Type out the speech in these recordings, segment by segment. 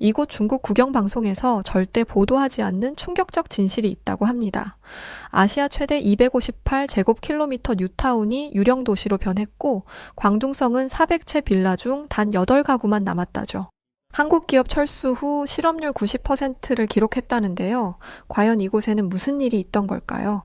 이곳 중국 국영방송에서 절대 보도하지 않는 충격적 진실이 있다고 합니다. 아시아 최대 258제곱킬로미터 뉴타운이 유령 도시로 변했고 광둥성은 400채 빌라 중 단 8가구만 남았다죠. 한국 기업 철수 후 실업률 90%를 기록했다는데요. 과연 이곳에는 무슨 일이 있던 걸까요?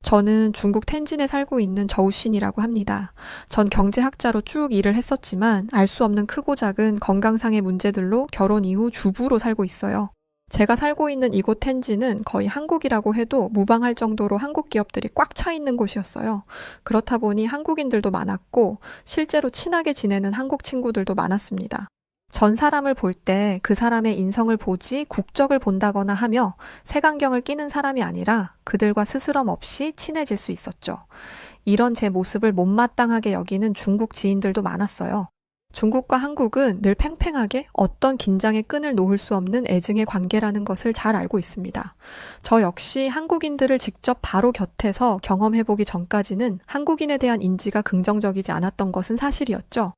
저는 중국 텐진에 살고 있는 저우슌이라고 합니다. 전 경제학자로 쭉 일을 했었지만 알 수 없는 크고 작은 건강상의 문제들로 결혼 이후 주부로 살고 있어요. 제가 살고 있는 이곳 텐진은 거의 한국이라고 해도 무방할 정도로 한국 기업들이 꽉 차 있는 곳이었어요. 그렇다 보니 한국인들도 많았고 실제로 친하게 지내는 한국 친구들도 많았습니다. 전 사람을 볼 때 그 사람의 인성을 보지 국적을 본다거나 하며 색안경을 끼는 사람이 아니라 그들과 스스럼 없이 친해질 수 있었죠. 이런 제 모습을 못마땅하게 여기는 중국 지인들도 많았어요. 중국과 한국은 늘 팽팽하게 어떤 긴장의 끈을 놓을 수 없는 애증의 관계라는 것을 잘 알고 있습니다. 저 역시 한국인들을 직접 바로 곁에서 경험해보기 전까지는 한국인에 대한 인지가 긍정적이지 않았던 것은 사실이었죠.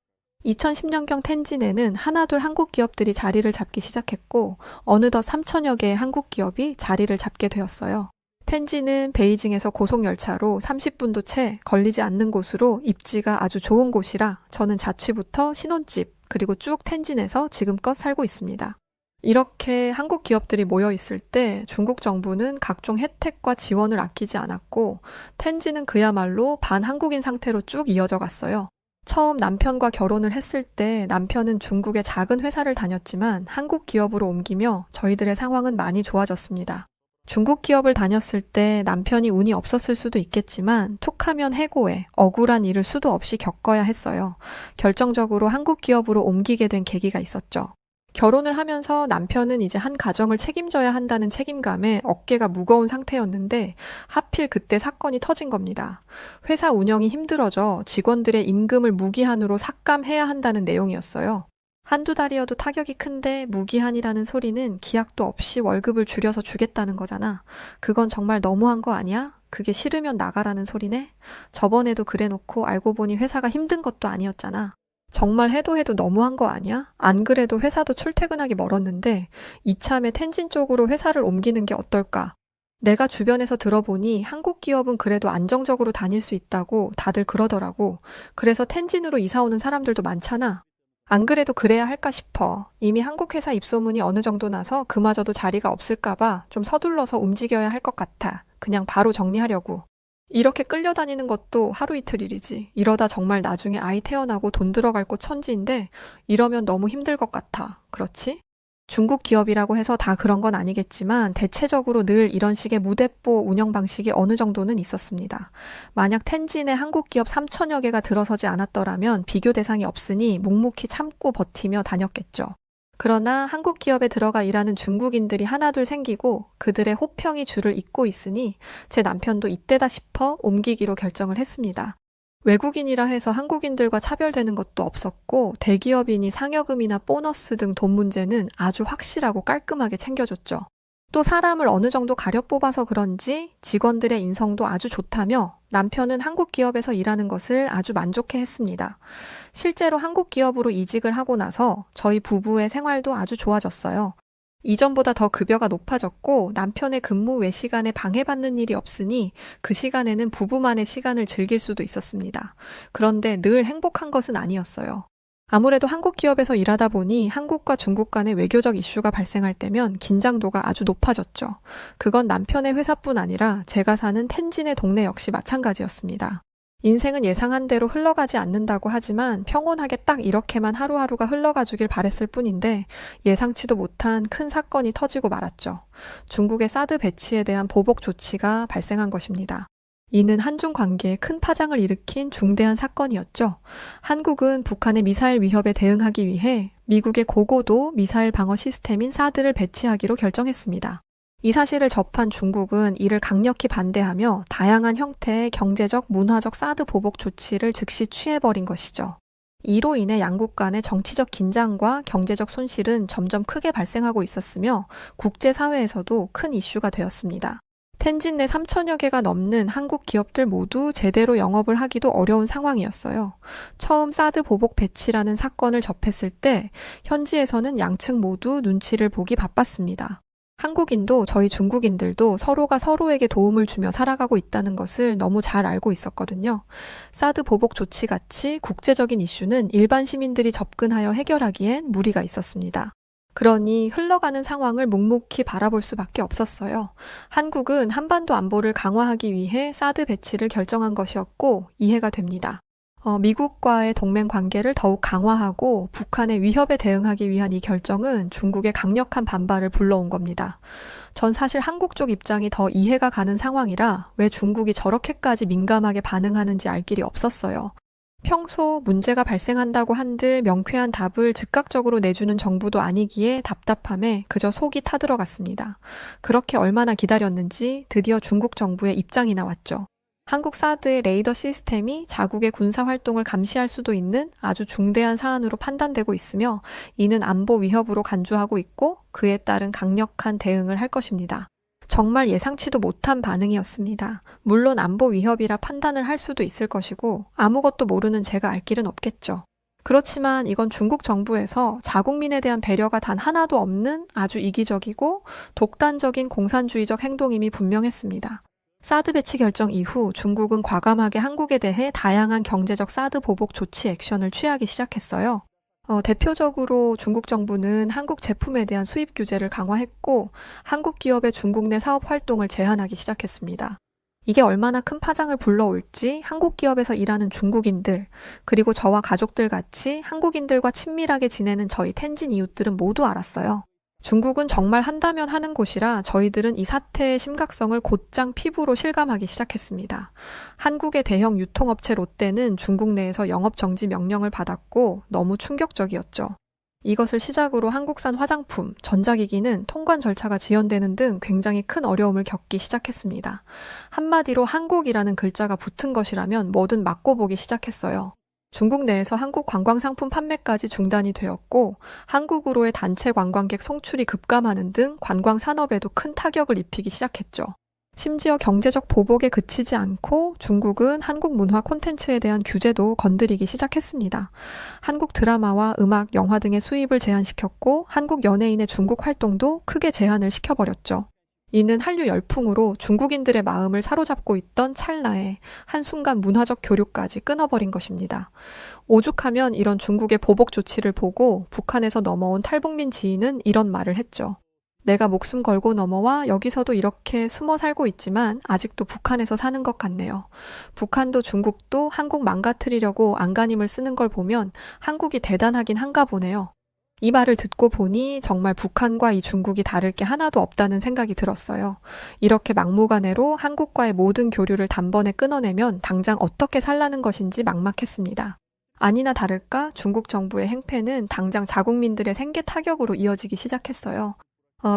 2010년경 텐진에는 하나둘 한국 기업들이 자리를 잡기 시작했고 어느덧 3천여 개의 한국 기업이 자리를 잡게 되었어요. 텐진은 베이징에서 고속열차로 30분도 채 걸리지 않는 곳으로 입지가 아주 좋은 곳이라 저는 자취부터 신혼집 그리고 쭉 텐진에서 지금껏 살고 있습니다. 이렇게 한국 기업들이 모여 있을 때 중국 정부는 각종 혜택과 지원을 아끼지 않았고 텐진은 그야말로 반한국인 상태로 쭉 이어져 갔어요. 처음 남편과 결혼을 했을 때 남편은 중국의 작은 회사를 다녔지만 한국 기업으로 옮기며 저희들의 상황은 많이 좋아졌습니다. 중국 기업을 다녔을 때 남편이 운이 없었을 수도 있겠지만 툭하면 해고해 억울한 일을 수도 없이 겪어야 했어요. 결정적으로 한국 기업으로 옮기게 된 계기가 있었죠. 결혼을 하면서 남편은 이제 한 가정을 책임져야 한다는 책임감에 어깨가 무거운 상태였는데 하필 그때 사건이 터진 겁니다. 회사 운영이 힘들어져 직원들의 임금을 무기한으로 삭감해야 한다는 내용이었어요. 한두 달이어도 타격이 큰데 무기한이라는 소리는 기약도 없이 월급을 줄여서 주겠다는 거잖아. 그건 정말 너무한 거 아니야? 그게 싫으면 나가라는 소리네? 저번에도 그래놓고 알고 보니 회사가 힘든 것도 아니었잖아. 정말 해도 너무한 거 아니야? 안 그래도 회사도 출퇴근하기 멀었는데 이참에 텐진 쪽으로 회사를 옮기는 게 어떨까? 내가 주변에서 들어보니 한국 기업은 그래도 안정적으로 다닐 수 있다고 다들 그러더라고. 그래서 텐진으로 이사 오는 사람들도 많잖아. 안 그래도 그래야 할까 싶어. 이미 한국 회사 입소문이 어느 정도 나서 그마저도 자리가 없을까봐 좀 서둘러서 움직여야 할 것 같아. 그냥 바로 정리하려고. 이렇게 끌려다니는 것도 하루 이틀 일이지. 이러다 정말 나중에 아이 태어나고 돈 들어갈 곳 천지인데 이러면 너무 힘들 것 같아. 그렇지? 중국 기업이라고 해서 다 그런 건 아니겠지만 대체적으로 늘 이런 식의 무대뽀 운영 방식이 어느 정도는 있었습니다. 만약 텐진에 한국 기업 3천여 개가 들어서지 않았더라면 비교 대상이 없으니 묵묵히 참고 버티며 다녔겠죠. 그러나 한국 기업에 들어가 일하는 중국인들이 하나둘 생기고 그들의 호평이 줄을 잇고 있으니 제 남편도 이때다 싶어 옮기기로 결정을 했습니다. 외국인이라 해서 한국인들과 차별되는 것도 없었고 대기업이니 상여금이나 보너스 등 돈 문제는 아주 확실하고 깔끔하게 챙겨줬죠. 또 사람을 어느 정도 가려 뽑아서 그런지 직원들의 인성도 아주 좋다며 남편은 한국 기업에서 일하는 것을 아주 만족해 했습니다. 실제로 한국 기업으로 이직을 하고 나서 저희 부부의 생활도 아주 좋아졌어요. 이전보다 더 급여가 높아졌고 남편의 근무 외 시간에 방해받는 일이 없으니 그 시간에는 부부만의 시간을 즐길 수도 있었습니다. 그런데 늘 행복한 것은 아니었어요. 아무래도 한국 기업에서 일하다 보니 한국과 중국 간의 외교적 이슈가 발생할 때면 긴장도가 아주 높아졌죠. 그건 남편의 회사뿐 아니라 제가 사는 텐진의 동네 역시 마찬가지였습니다. 인생은 예상한 대로 흘러가지 않는다고 하지만 평온하게 딱 이렇게만 하루하루가 흘러가 주길 바랬을 뿐인데 예상치도 못한 큰 사건이 터지고 말았죠. 중국의 사드 배치에 대한 보복 조치가 발생한 것입니다. 이는 한중 관계에 큰 파장을 일으킨 중대한 사건이었죠. 한국은 북한의 미사일 위협에 대응하기 위해 미국의 고고도 미사일 방어 시스템인 사드를 배치하기로 결정했습니다. 이 사실을 접한 중국은 이를 강력히 반대하며 다양한 형태의 경제적, 문화적 사드 보복 조치를 즉시 취해버린 것이죠. 이로 인해 양국 간의 정치적 긴장과 경제적 손실은 점점 크게 발생하고 있었으며 국제사회에서도 큰 이슈가 되었습니다. 텐진 내 3천여 개가 넘는 한국 기업들 모두 제대로 영업을 하기도 어려운 상황이었어요. 처음 사드 보복 배치라는 사건을 접했을 때 현지에서는 양측 모두 눈치를 보기 바빴습니다. 한국인도 저희 중국인들도 서로가 서로에게 도움을 주며 살아가고 있다는 것을 너무 잘 알고 있었거든요. 사드 보복 조치같이 국제적인 이슈는 일반 시민들이 접근하여 해결하기엔 무리가 있었습니다. 그러니 흘러가는 상황을 묵묵히 바라볼 수밖에 없었어요. 한국은 한반도 안보를 강화하기 위해 사드 배치를 결정한 것이었고 이해가 됩니다. 미국과의 동맹 관계를 더욱 강화하고 북한의 위협에 대응하기 위한 이 결정은 중국의 강력한 반발을 불러온 겁니다. 전 사실 한국 쪽 입장이 더 이해가 가는 상황이라 왜 중국이 저렇게까지 민감하게 반응하는지 알 길이 없었어요. 평소 문제가 발생한다고 한들 명쾌한 답을 즉각적으로 내주는 정부도 아니기에 답답함에 그저 속이 타들어갔습니다. 그렇게 얼마나 기다렸는지 드디어 중국 정부의 입장이 나왔죠. 한국 사드의 레이더 시스템이 자국의 군사 활동을 감시할 수도 있는 아주 중대한 사안으로 판단되고 있으며 이는 안보 위협으로 간주하고 있고 그에 따른 강력한 대응을 할 것입니다. 정말 예상치도 못한 반응이었습니다. 물론 안보 위협이라 판단을 할 수도 있을 것이고 아무것도 모르는 제가 알 길은 없겠죠. 그렇지만 이건 중국 정부에서 자국민에 대한 배려가 단 하나도 없는 아주 이기적이고 독단적인 공산주의적 행동임이 분명했습니다. 사드 배치 결정 이후 중국은 과감하게 한국에 대해 다양한 경제적 사드 보복 조치 액션을 취하기 시작했어요. 대표적으로 중국 정부는 한국 제품에 대한 수입 규제를 강화했고 한국 기업의 중국 내 사업 활동을 제한하기 시작했습니다. 이게 얼마나 큰 파장을 불러올지 한국 기업에서 일하는 중국인들 그리고 저와 가족들 같이 한국인들과 친밀하게 지내는 저희 텐진 이웃들은 모두 알았어요. 중국은 정말 한다면 하는 곳이라 저희들은 이 사태의 심각성을 곧장 피부로 실감하기 시작했습니다. 한국의 대형 유통업체 롯데는 중국 내에서 영업정지 명령을 받았고 너무 충격적이었죠. 이것을 시작으로 한국산 화장품, 전자기기는 통관 절차가 지연되는 등 굉장히 큰 어려움을 겪기 시작했습니다. 한마디로 한국이라는 글자가 붙은 것이라면 뭐든 맞고 보기 시작했어요. 중국 내에서 한국 관광상품 판매까지 중단이 되었고 한국으로의 단체 관광객 송출이 급감하는 등 관광 산업에도 큰 타격을 입히기 시작했죠. 심지어 경제적 보복에 그치지 않고 중국은 한국 문화 콘텐츠에 대한 규제도 건드리기 시작했습니다. 한국 드라마와 음악, 영화 등의 수입을 제한시켰고 한국 연예인의 중국 활동도 크게 제한을 시켜버렸죠. 이는 한류 열풍으로 중국인들의 마음을 사로잡고 있던 찰나에 한순간 문화적 교류까지 끊어버린 것입니다. 오죽하면 이런 중국의 보복 조치를 보고 북한에서 넘어온 탈북민 지인은 이런 말을 했죠. 내가 목숨 걸고 넘어와 여기서도 이렇게 숨어 살고 있지만 아직도 북한에서 사는 것 같네요. 북한도 중국도 한국 망가뜨리려고 안간힘을 쓰는 걸 보면 한국이 대단하긴 한가 보네요. 이 말을 듣고 보니 정말 북한과 이 중국이 다를 게 하나도 없다는 생각이 들었어요. 이렇게 막무가내로 한국과의 모든 교류를 단번에 끊어내면 당장 어떻게 살라는 것인지 막막했습니다. 아니나 다를까 중국 정부의 행패는 당장 자국민들의 생계 타격으로 이어지기 시작했어요.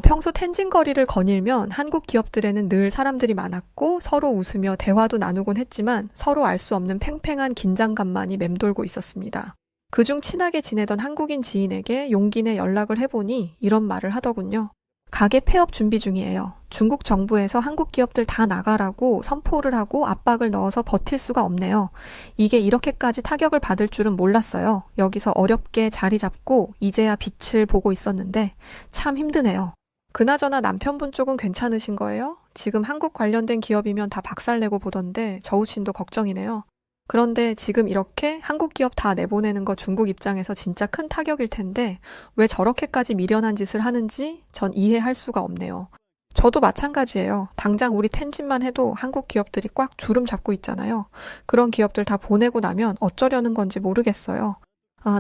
평소 텐진 거리를 거닐면 한국 기업들에는 늘 사람들이 많았고 서로 웃으며 대화도 나누곤 했지만 서로 알 수 없는 팽팽한 긴장감만이 맴돌고 있었습니다. 그중 친하게 지내던 한국인 지인에게 용기 내 연락을 해보니 이런 말을 하더군요. 가게 폐업 준비 중이에요. 중국 정부에서 한국 기업들 다 나가라고 선포를 하고 압박을 넣어서 버틸 수가 없네요. 이게 이렇게까지 타격을 받을 줄은 몰랐어요. 여기서 어렵게 자리 잡고 이제야 빛을 보고 있었는데 참 힘드네요. 그나저나 남편분 쪽은 괜찮으신 거예요? 지금 한국 관련된 기업이면 다 박살내고 보던데 저우친도 걱정이네요. 그런데 지금 이렇게 한국 기업 다 내보내는 거 중국 입장에서 진짜 큰 타격일 텐데 왜 저렇게까지 미련한 짓을 하는지 전 이해할 수가 없네요. 저도 마찬가지예요. 당장 우리 텐진만 해도 한국 기업들이 꽉 주름 잡고 있잖아요. 그런 기업들 다 보내고 나면 어쩌려는 건지 모르겠어요.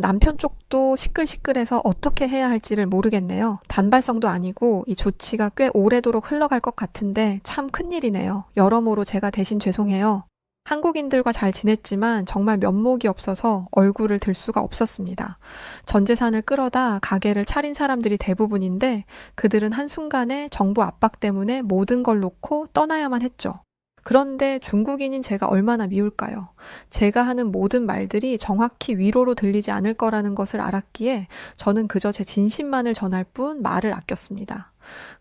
남편 쪽도 시끌시끌해서 어떻게 해야 할지를 모르겠네요. 단발성도 아니고 이 조치가 꽤 오래도록 흘러갈 것 같은데 참 큰일이네요. 여러모로 제가 대신 죄송해요. 한국인들과 잘 지냈지만 정말 면목이 없어서 얼굴을 들 수가 없었습니다. 전 재산을 끌어다 가게를 차린 사람들이 대부분인데 그들은 한순간에 정부 압박 때문에 모든 걸 놓고 떠나야만 했죠. 그런데 중국인인 제가 얼마나 미울까요? 제가 하는 모든 말들이 정확히 위로로 들리지 않을 거라는 것을 알았기에 저는 그저 제 진심만을 전할 뿐 말을 아꼈습니다.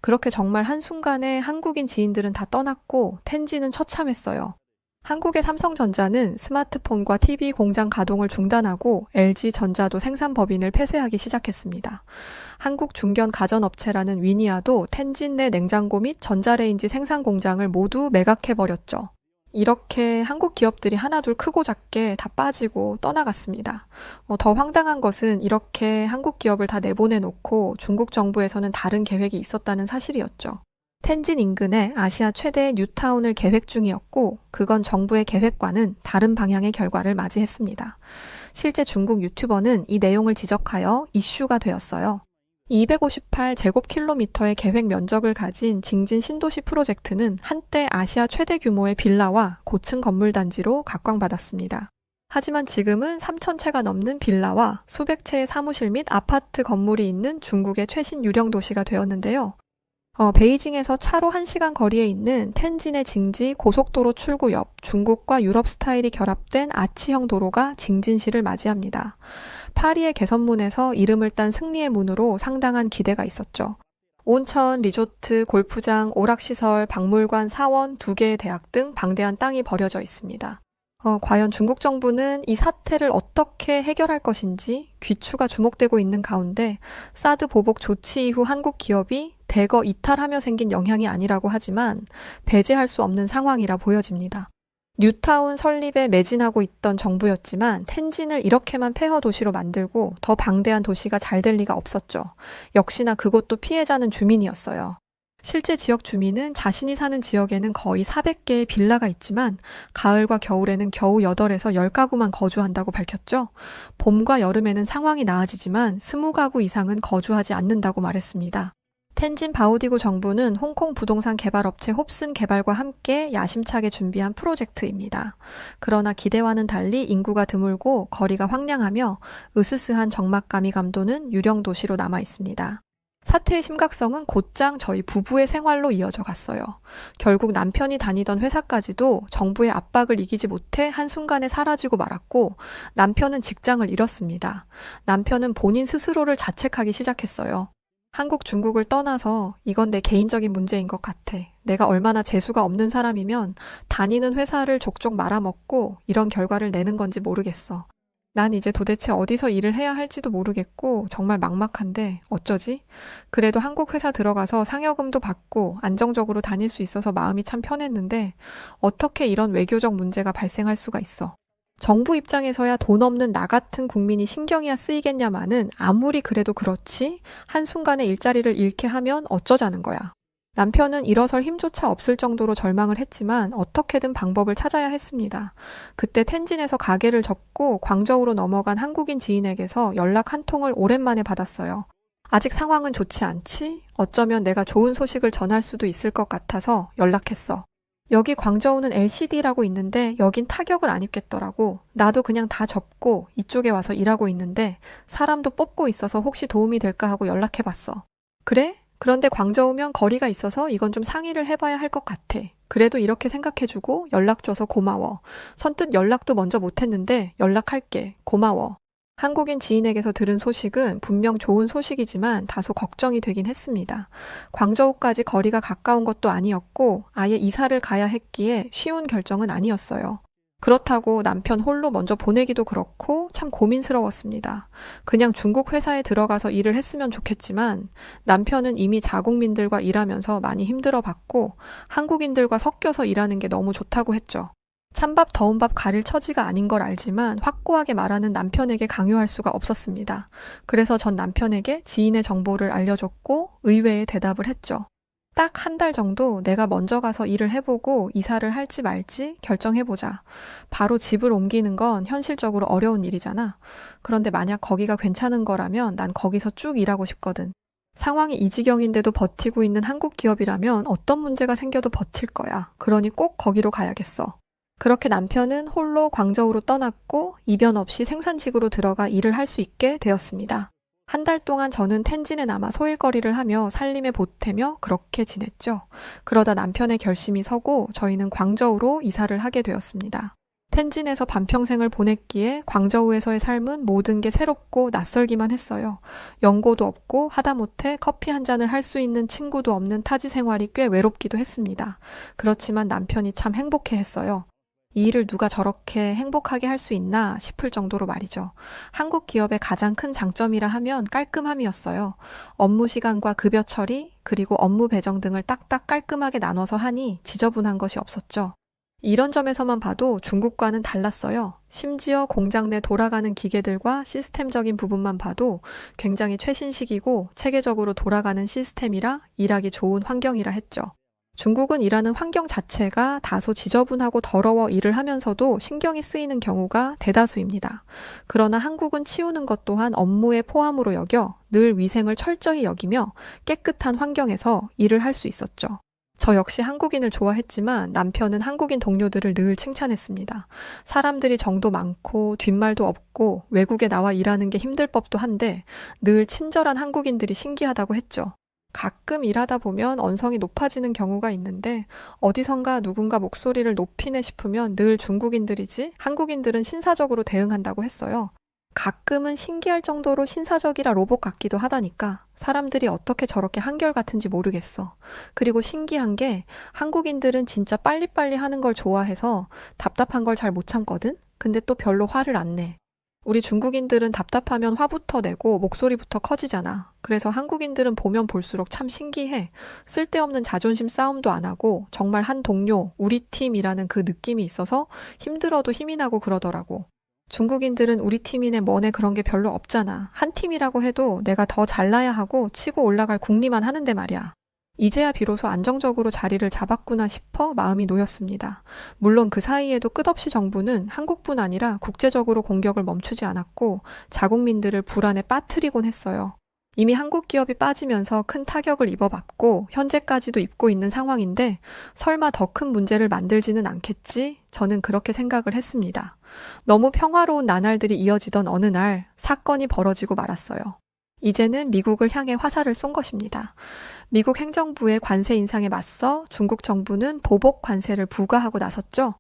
그렇게 정말 한순간에 한국인 지인들은 다 떠났고 텐진은 처참했어요. 한국의 삼성전자는 스마트폰과 TV 공장 가동을 중단하고 LG전자도 생산 법인을 폐쇄하기 시작했습니다. 한국 중견 가전업체라는 위니아도 텐진 내 냉장고 및 전자레인지 생산 공장을 모두 매각해버렸죠. 이렇게 한국 기업들이 하나둘 크고 작게 다 빠지고 떠나갔습니다. 더 황당한 것은 이렇게 한국 기업을 다 내보내놓고 중국 정부에서는 다른 계획이 있었다는 사실이었죠. 텐진 인근에 아시아 최대의 뉴타운을 계획 중이었고 그건 정부의 계획과는 다른 방향의 결과를 맞이했습니다. 실제 중국 유튜버는 이 내용을 지적하여 이슈가 되었어요. 258제곱킬로미터의 계획 면적을 가진 징진 신도시 프로젝트는 한때 아시아 최대 규모의 빌라와 고층 건물 단지로 각광받았습니다. 하지만 지금은 3,000채가 넘는 빌라와 수백 채의 사무실 및 아파트 건물이 있는 중국의 최신 유령 도시가 되었는데요. 베이징에서 차로 1시간 거리에 있는 텐진의 징지 고속도로 출구 옆 중국과 유럽 스타일이 결합된 아치형 도로가 징진시를 맞이합니다. 파리의 개선문에서 이름을 딴 승리의 문으로 상당한 기대가 있었죠. 온천, 리조트, 골프장, 오락시설, 박물관, 사원, 2개의 대학 등 방대한 땅이 버려져 있습니다. 과연 중국 정부는 이 사태를 어떻게 해결할 것인지 귀추가 주목되고 있는 가운데 사드 보복 조치 이후 한국 기업이 대거 이탈하며 생긴 영향이 아니라고 하지만 배제할 수 없는 상황이라 보여집니다. 뉴타운 설립에 매진하고 있던 정부였지만 텐진을 이렇게만 폐허 도시로 만들고 더 방대한 도시가 잘 될 리가 없었죠. 역시나 그곳도 피해자는 주민이었어요. 실제 지역 주민은 자신이 사는 지역에는 거의 400개의 빌라가 있지만 가을과 겨울에는 겨우 8에서 10가구만 거주한다고 밝혔죠. 봄과 여름에는 상황이 나아지지만 20가구 이상은 거주하지 않는다고 말했습니다. 텐진 바오디구 정부는 홍콩 부동산 개발업체 홉슨 개발과 함께 야심차게 준비한 프로젝트입니다. 그러나 기대와는 달리 인구가 드물고 거리가 황량하며 으스스한 적막감이 감도는 유령 도시로 남아 있습니다. 사태의 심각성은 곧장 저희 부부의 생활로 이어져 갔어요. 결국 남편이 다니던 회사까지도 정부의 압박을 이기지 못해 한순간에 사라지고 말았고 남편은 직장을 잃었습니다. 남편은 본인 스스로를 자책하기 시작했어요. 한국, 중국을 떠나서 이건 내 개인적인 문제인 것 같아. 내가 얼마나 재수가 없는 사람이면 다니는 회사를 족족 말아먹고 이런 결과를 내는 건지 모르겠어. 난 이제 도대체 어디서 일을 해야 할지도 모르겠고 정말 막막한데 어쩌지? 그래도 한국 회사 들어가서 상여금도 받고 안정적으로 다닐 수 있어서 마음이 참 편했는데 어떻게 이런 외교적 문제가 발생할 수가 있어? 정부 입장에서야 돈 없는 나 같은 국민이 신경이야 쓰이겠냐마는 아무리 그래도 그렇지 한순간에 일자리를 잃게 하면 어쩌자는 거야. 남편은 일어설 힘조차 없을 정도로 절망을 했지만 어떻게든 방법을 찾아야 했습니다. 그때 텐진에서 가게를 접고 광저우로 넘어간 한국인 지인에게서 연락 한 통을 오랜만에 받았어요. 아직 상황은 좋지 않지? 어쩌면 내가 좋은 소식을 전할 수도 있을 것 같아서 연락했어. 여기 광저우는 LCD라고 있는데 여긴 타격을 안 입겠더라고. 나도 그냥 다 접고 이쪽에 와서 일하고 있는데 사람도 뽑고 있어서 혹시 도움이 될까 하고 연락해봤어. 그래? 그런데 광저우면 거리가 있어서 이건 좀 상의를 해봐야 할 것 같아. 그래도 이렇게 생각해주고 연락 줘서 고마워. 선뜻 연락도 먼저 못했는데 연락할게. 고마워. 한국인 지인에게서 들은 소식은 분명 좋은 소식이지만 다소 걱정이 되긴 했습니다. 광저우까지 거리가 가까운 것도 아니었고 아예 이사를 가야 했기에 쉬운 결정은 아니었어요. 그렇다고 남편 홀로 먼저 보내기도 그렇고 참 고민스러웠습니다. 그냥 중국 회사에 들어가서 일을 했으면 좋겠지만 남편은 이미 자국민들과 일하면서 많이 힘들어봤고 한국인들과 섞여서 일하는 게 너무 좋다고 했죠. 찬밥 더운 밥 가릴 처지가 아닌 걸 알지만 확고하게 말하는 남편에게 강요할 수가 없었습니다. 그래서 전 남편에게 지인의 정보를 알려줬고 의외의 대답을 했죠. 딱 1달 정도 내가 먼저 가서 일을 해보고 이사를 할지 말지 결정해보자. 바로 집을 옮기는 건 현실적으로 어려운 일이잖아. 그런데 만약 거기가 괜찮은 거라면 난 거기서 쭉 일하고 싶거든. 상황이 이 지경인데도 버티고 있는 한국 기업이라면 어떤 문제가 생겨도 버틸 거야. 그러니 꼭 거기로 가야겠어. 그렇게 남편은 홀로 광저우로 떠났고 이변 없이 생산직으로 들어가 일을 할 수 있게 되었습니다. 1달 동안 저는 텐진에 남아 소일거리를 하며 살림에 보태며 그렇게 지냈죠. 그러다 남편의 결심이 서고 저희는 광저우로 이사를 하게 되었습니다. 텐진에서 반평생을 보냈기에 광저우에서의 삶은 모든 게 새롭고 낯설기만 했어요. 연고도 없고 하다못해 커피 한 잔을 할 수 있는 친구도 없는 타지 생활이 꽤 외롭기도 했습니다. 그렇지만 남편이 참 행복해했어요. 이 일을 누가 저렇게 행복하게 할 수 있나 싶을 정도로 말이죠. 한국 기업의 가장 큰 장점이라 하면 깔끔함이었어요. 업무 시간과 급여 처리, 그리고 업무 배정 등을 딱딱 깔끔하게 나눠서 하니 지저분한 것이 없었죠. 이런 점에서만 봐도 중국과는 달랐어요. 심지어 공장 내 돌아가는 기계들과 시스템적인 부분만 봐도 굉장히 최신식이고 체계적으로 돌아가는 시스템이라 일하기 좋은 환경이라 했죠. 중국은 일하는 환경 자체가 다소 지저분하고 더러워 일을 하면서도 신경이 쓰이는 경우가 대다수입니다. 그러나 한국은 치우는 것 또한 업무의 포함으로 여겨 늘 위생을 철저히 여기며 깨끗한 환경에서 일을 할 수 있었죠. 저 역시 한국인을 좋아했지만 남편은 한국인 동료들을 늘 칭찬했습니다. 사람들이 정도 많고 뒷말도 없고 외국에 나와 일하는 게 힘들 법도 한데 늘 친절한 한국인들이 신기하다고 했죠. 가끔 일하다 보면 언성이 높아지는 경우가 있는데 어디선가 누군가 목소리를 높이네 싶으면 늘 중국인들이지 한국인들은 신사적으로 대응한다고 했어요. 가끔은 신기할 정도로 신사적이라 로봇 같기도 하다니까 사람들이 어떻게 저렇게 한결같은지 모르겠어. 그리고 신기한 게 한국인들은 진짜 빨리빨리 하는 걸 좋아해서 답답한 걸 잘 못 참거든? 근데 또 별로 화를 안 내. 우리 중국인들은 답답하면 화부터 내고 목소리부터 커지잖아. 그래서 한국인들은 보면 볼수록 참 신기해. 쓸데없는 자존심 싸움도 안 하고 정말 한 동료, 우리 팀이라는 그 느낌이 있어서 힘들어도 힘이 나고 그러더라고. 중국인들은 우리 팀이네 뭐네 그런 게 별로 없잖아. 한 팀이라고 해도 내가 더 잘나야 하고 치고 올라갈 궁리만 하는데 말이야. 이제야 비로소 안정적으로 자리를 잡았구나 싶어 마음이 놓였습니다. 물론 그 사이에도 끝없이 정부는 한국뿐 아니라 국제적으로 공격을 멈추지 않았고 자국민들을 불안에 빠뜨리곤 했어요. 이미 한국 기업이 빠지면서 큰 타격을 입어봤고 현재까지도 입고 있는 상황인데 설마 더 큰 문제를 만들지는 않겠지? 저는 그렇게 생각을 했습니다. 너무 평화로운 나날들이 이어지던 어느 날 사건이 벌어지고 말았어요. 이제는 미국을 향해 화살을 쏜 것입니다. 미국 행정부의 관세 인상에 맞서 중국 정부는 보복 관세를 부과하고 나섰죠.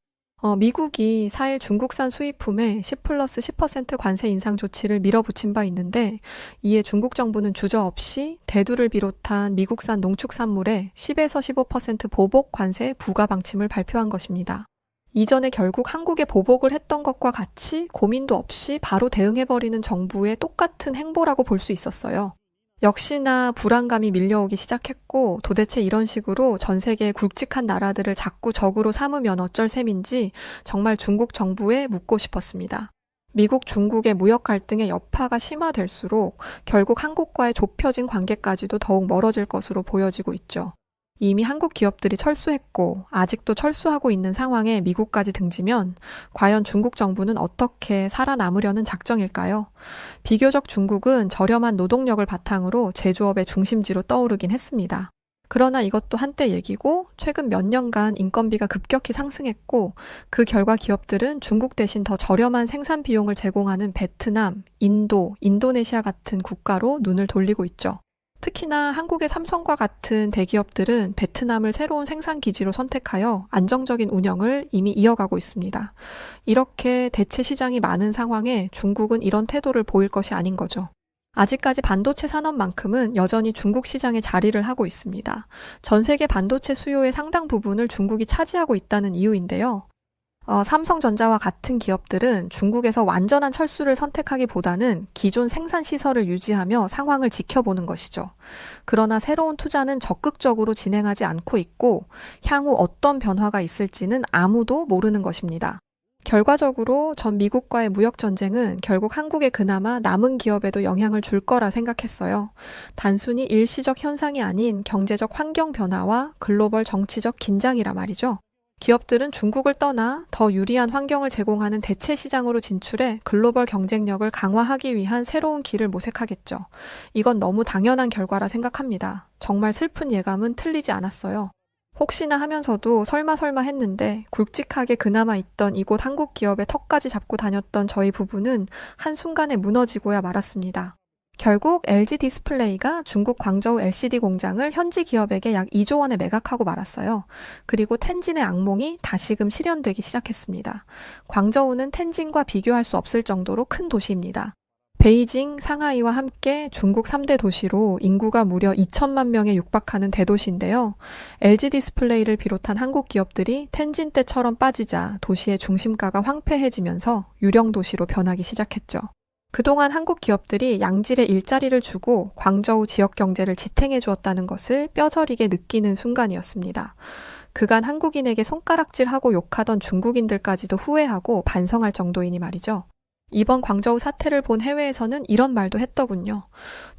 미국이 4일 중국산 수입품에 10+10% 관세 인상 조치를 밀어붙인 바 있는데 이에 중국 정부는 주저없이 대두를 비롯한 미국산 농축산물에 10에서 15% 보복 관세 부과 방침을 발표한 것입니다. 이전에 결국 한국에 보복을 했던 것과 같이 고민도 없이 바로 대응해버리는 정부의 똑같은 행보라고 볼 수 있었어요. 역시나 불안감이 밀려오기 시작했고 도대체 이런 식으로 전 세계의 굵직한 나라들을 자꾸 적으로 삼으면 어쩔 셈인지 정말 중국 정부에 묻고 싶었습니다. 미국, 중국의 무역 갈등의 여파가 심화될수록 결국 한국과의 좁혀진 관계까지도 더욱 멀어질 것으로 보여지고 있죠. 이미 한국 기업들이 철수했고 아직도 철수하고 있는 상황에 미국까지 등지면 과연 중국 정부는 어떻게 살아남으려는 작정일까요? 비교적 중국은 저렴한 노동력을 바탕으로 제조업의 중심지로 떠오르긴 했습니다. 그러나 이것도 한때 얘기고 최근 몇 년간 인건비가 급격히 상승했고 그 결과 기업들은 중국 대신 더 저렴한 생산 비용을 제공하는 베트남, 인도, 인도네시아 같은 국가로 눈을 돌리고 있죠. 특히나 한국의 삼성과 같은 대기업들은 베트남을 새로운 생산 기지로 선택하여 안정적인 운영을 이미 이어가고 있습니다. 이렇게 대체 시장이 많은 상황에 중국은 이런 태도를 보일 것이 아닌 거죠. 아직까지 반도체 산업만큼은 여전히 중국 시장에 자리를 하고 있습니다. 전 세계 반도체 수요의 상당 부분을 중국이 차지하고 있다는 이유인데요. 삼성전자와 같은 기업들은 중국에서 완전한 철수를 선택하기보다는 기존 생산 시설을 유지하며 상황을 지켜보는 것이죠. 그러나 새로운 투자는 적극적으로 진행하지 않고 있고 향후 어떤 변화가 있을지는 아무도 모르는 것입니다. 결과적으로 전 미국과의 무역 전쟁은 결국 한국에 그나마 남은 기업에도 영향을 줄 거라 생각했어요. 단순히 일시적 현상이 아닌 경제적 환경 변화와 글로벌 정치적 긴장이라 말이죠. 기업들은 중국을 떠나 더 유리한 환경을 제공하는 대체 시장으로 진출해 글로벌 경쟁력을 강화하기 위한 새로운 길을 모색하겠죠. 이건 너무 당연한 결과라 생각합니다. 정말 슬픈 예감은 틀리지 않았어요. 혹시나 하면서도 설마 했는데 굵직하게 그나마 있던 이곳 한국 기업의 턱까지 잡고 다녔던 저희 부부는 한순간에 무너지고야 말았습니다. 결국 LG 디스플레이가 중국 광저우 LCD 공장을 현지 기업에게 약 2조 원에 매각하고 말았어요. 그리고 텐진의 악몽이 다시금 실현되기 시작했습니다. 광저우는 텐진과 비교할 수 없을 정도로 큰 도시입니다. 베이징, 상하이와 함께 중국 3대 도시로 인구가 무려 2천만 명에 육박하는 대도시인데요. LG 디스플레이를 비롯한 한국 기업들이 텐진 때처럼 빠지자 도시의 중심가가 황폐해지면서 유령 도시로 변하기 시작했죠. 그동안 한국 기업들이 양질의 일자리를 주고 광저우 지역 경제를 지탱해 주었다는 것을 뼈저리게 느끼는 순간이었습니다. 그간 한국인에게 손가락질하고 욕하던 중국인들까지도 후회하고 반성할 정도이니 말이죠. 이번 광저우 사태를 본 해외에서는 이런 말도 했더군요.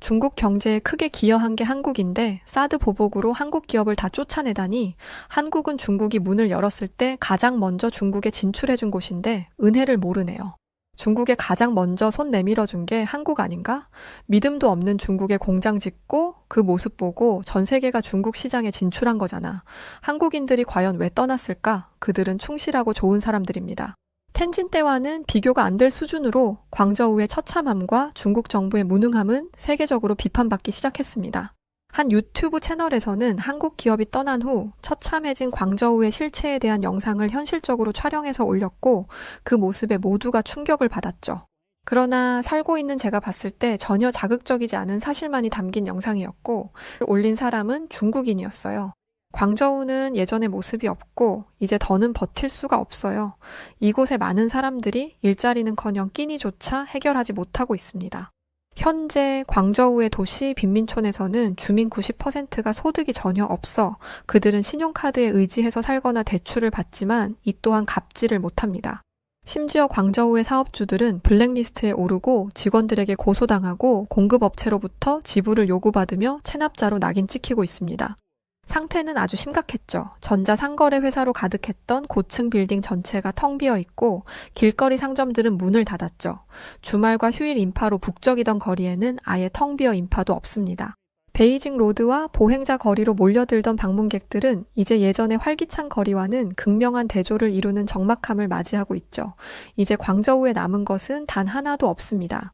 중국 경제에 크게 기여한 게 한국인데 사드 보복으로 한국 기업을 다 쫓아내다니 한국은 중국이 문을 열었을 때 가장 먼저 중국에 진출해준 곳인데 은혜를 모르네요. 중국에 가장 먼저 손 내밀어 준 게 한국 아닌가? 믿음도 없는 중국에 공장 짓고 그 모습 보고 전 세계가 중국 시장에 진출한 거잖아. 한국인들이 과연 왜 떠났을까? 그들은 충실하고 좋은 사람들입니다. 텐진 때와는 비교가 안 될 수준으로 광저우의 처참함과 중국 정부의 무능함은 세계적으로 비판받기 시작했습니다. 한 유튜브 채널에서는 한국 기업이 떠난 후 처참해진 광저우의 실체에 대한 영상을 현실적으로 촬영해서 올렸고 그 모습에 모두가 충격을 받았죠. 그러나 살고 있는 제가 봤을 때 전혀 자극적이지 않은 사실만이 담긴 영상이었고 올린 사람은 중국인이었어요. 광저우는 예전의 모습이 없고 이제 더는 버틸 수가 없어요. 이곳에 많은 사람들이 일자리는커녕 끼니조차 해결하지 못하고 있습니다. 현재 광저우의 도시 빈민촌에서는 주민 90%가 소득이 전혀 없어 그들은 신용카드에 의지해서 살거나 대출을 받지만 이 또한 갚지를 못합니다. 심지어 광저우의 사업주들은 블랙리스트에 오르고 직원들에게 고소당하고 공급업체로부터 지불을 요구받으며 체납자로 낙인 찍히고 있습니다. 상태는 아주 심각했죠. 전자상거래 회사로 가득했던 고층 빌딩 전체가 텅 비어 있고 길거리 상점들은 문을 닫았죠. 주말과 휴일 인파로 북적이던 거리에는 아예 텅 비어 인파도 없습니다. 베이징 로드와 보행자 거리로 몰려들던 방문객들은 이제 예전의 활기찬 거리와는 극명한 대조를 이루는 적막함을 맞이하고 있죠. 이제 광저우에 남은 것은 단 하나도 없습니다.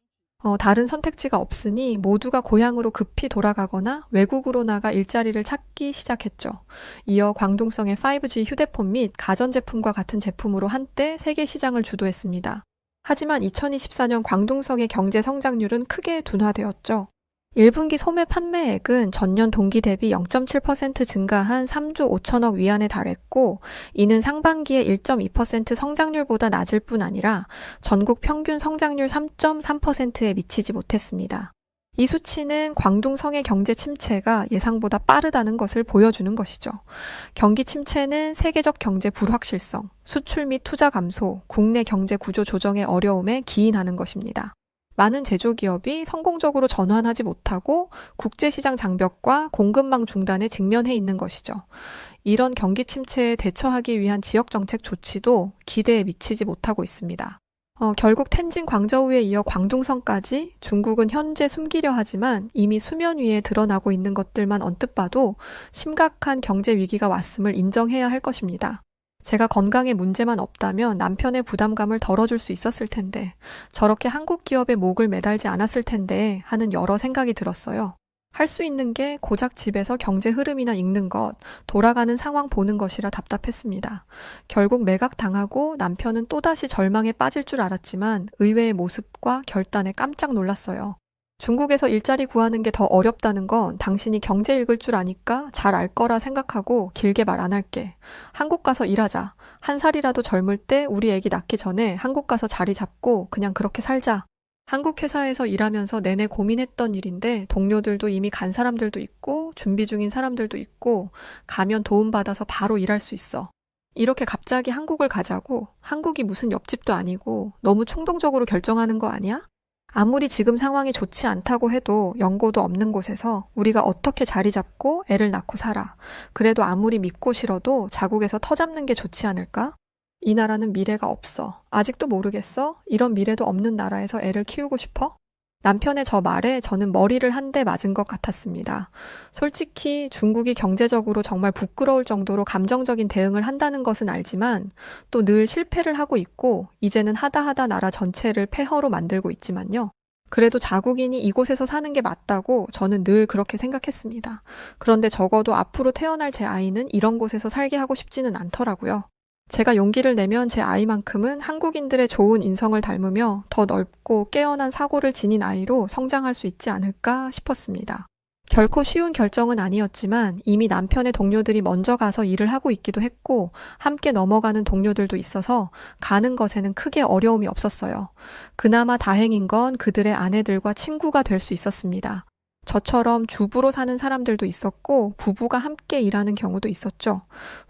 다른 선택지가 없으니 모두가 고향으로 급히 돌아가거나 외국으로 나가 일자리를 찾기 시작했죠. 이어 광둥성의 5G 휴대폰 및 가전제품과 같은 제품으로 한때 세계 시장을 주도했습니다. 하지만 2024년 광둥성의 경제 성장률은 크게 둔화되었죠. 1분기 소매 판매액은 전년 동기 대비 0.7% 증가한 3조 5천억 위안에 달했고 이는 상반기의 1.2% 성장률보다 낮을 뿐 아니라 전국 평균 성장률 3.3%에 미치지 못했습니다. 이 수치는 광둥성의 경제 침체가 예상보다 빠르다는 것을 보여주는 것이죠. 경기 침체는 세계적 경제 불확실성, 수출 및 투자 감소, 국내 경제 구조 조정의 어려움에 기인하는 것입니다. 많은 제조기업이 성공적으로 전환하지 못하고 국제시장 장벽과 공급망 중단에 직면해 있는 것이죠. 이런 경기 침체에 대처하기 위한 지역정책 조치도 기대에 미치지 못하고 있습니다. 결국 텐진 광저우에 이어 광둥성까지 중국은 현재 숨기려 하지만 이미 수면 위에 드러나고 있는 것들만 언뜻 봐도 심각한 경제 위기가 왔음을 인정해야 할 것입니다. 제가 건강에 문제만 없다면 남편의 부담감을 덜어줄 수 있었을 텐데 저렇게 한국 기업의 목을 매달지 않았을 텐데 하는 여러 생각이 들었어요. 할 수 있는 게 고작 집에서 경제 흐름이나 읽는 것, 돌아가는 상황 보는 것이라 답답했습니다. 결국 매각당하고 남편은 또다시 절망에 빠질 줄 알았지만 의외의 모습과 결단에 깜짝 놀랐어요. 중국에서 일자리 구하는 게 더 어렵다는 건 당신이 경제 읽을 줄 아니까 잘 알 거라 생각하고 길게 말 안 할게. 한국 가서 일하자. 한 살이라도 젊을 때 우리 애기 낳기 전에 한국 가서 자리 잡고 그냥 그렇게 살자. 한국 회사에서 일하면서 내내 고민했던 일인데 동료들도 이미 간 사람들도 있고 준비 중인 사람들도 있고 가면 도움받아서 바로 일할 수 있어. 이렇게 갑자기 한국을 가자고 한국이 무슨 옆집도 아니고 너무 충동적으로 결정하는 거 아니야? 아무리 지금 상황이 좋지 않다고 해도 연고도 없는 곳에서 우리가 어떻게 자리 잡고 애를 낳고 살아. 그래도 아무리 밉고 싫어도 자국에서 터 잡는 게 좋지 않을까? 이 나라는 미래가 없어. 아직도 모르겠어? 이런 미래도 없는 나라에서 애를 키우고 싶어? 남편의 저 말에 저는 머리를 한 대 맞은 것 같았습니다. 솔직히 중국이 경제적으로 정말 부끄러울 정도로 감정적인 대응을 한다는 것은 알지만 또 늘 실패를 하고 있고 이제는 하다 나라 전체를 폐허로 만들고 있지만요. 그래도 자국인이 이곳에서 사는 게 맞다고 저는 늘 그렇게 생각했습니다. 그런데 적어도 앞으로 태어날 제 아이는 이런 곳에서 살게 하고 싶지는 않더라고요. 제가 용기를 내면 제 아이만큼은 한국인들의 좋은 인성을 닮으며 더 넓고 깨어난 사고를 지닌 아이로 성장할 수 있지 않을까 싶었습니다. 결코 쉬운 결정은 아니었지만 이미 남편의 동료들이 먼저 가서 일을 하고 있기도 했고 함께 넘어가는 동료들도 있어서 가는 것에는 크게 어려움이 없었어요. 그나마 다행인 건 그들의 아내들과 친구가 될 수 있었습니다. 저처럼 주부로 사는 사람들도 있었고 부부가 함께 일하는 경우도 있었죠.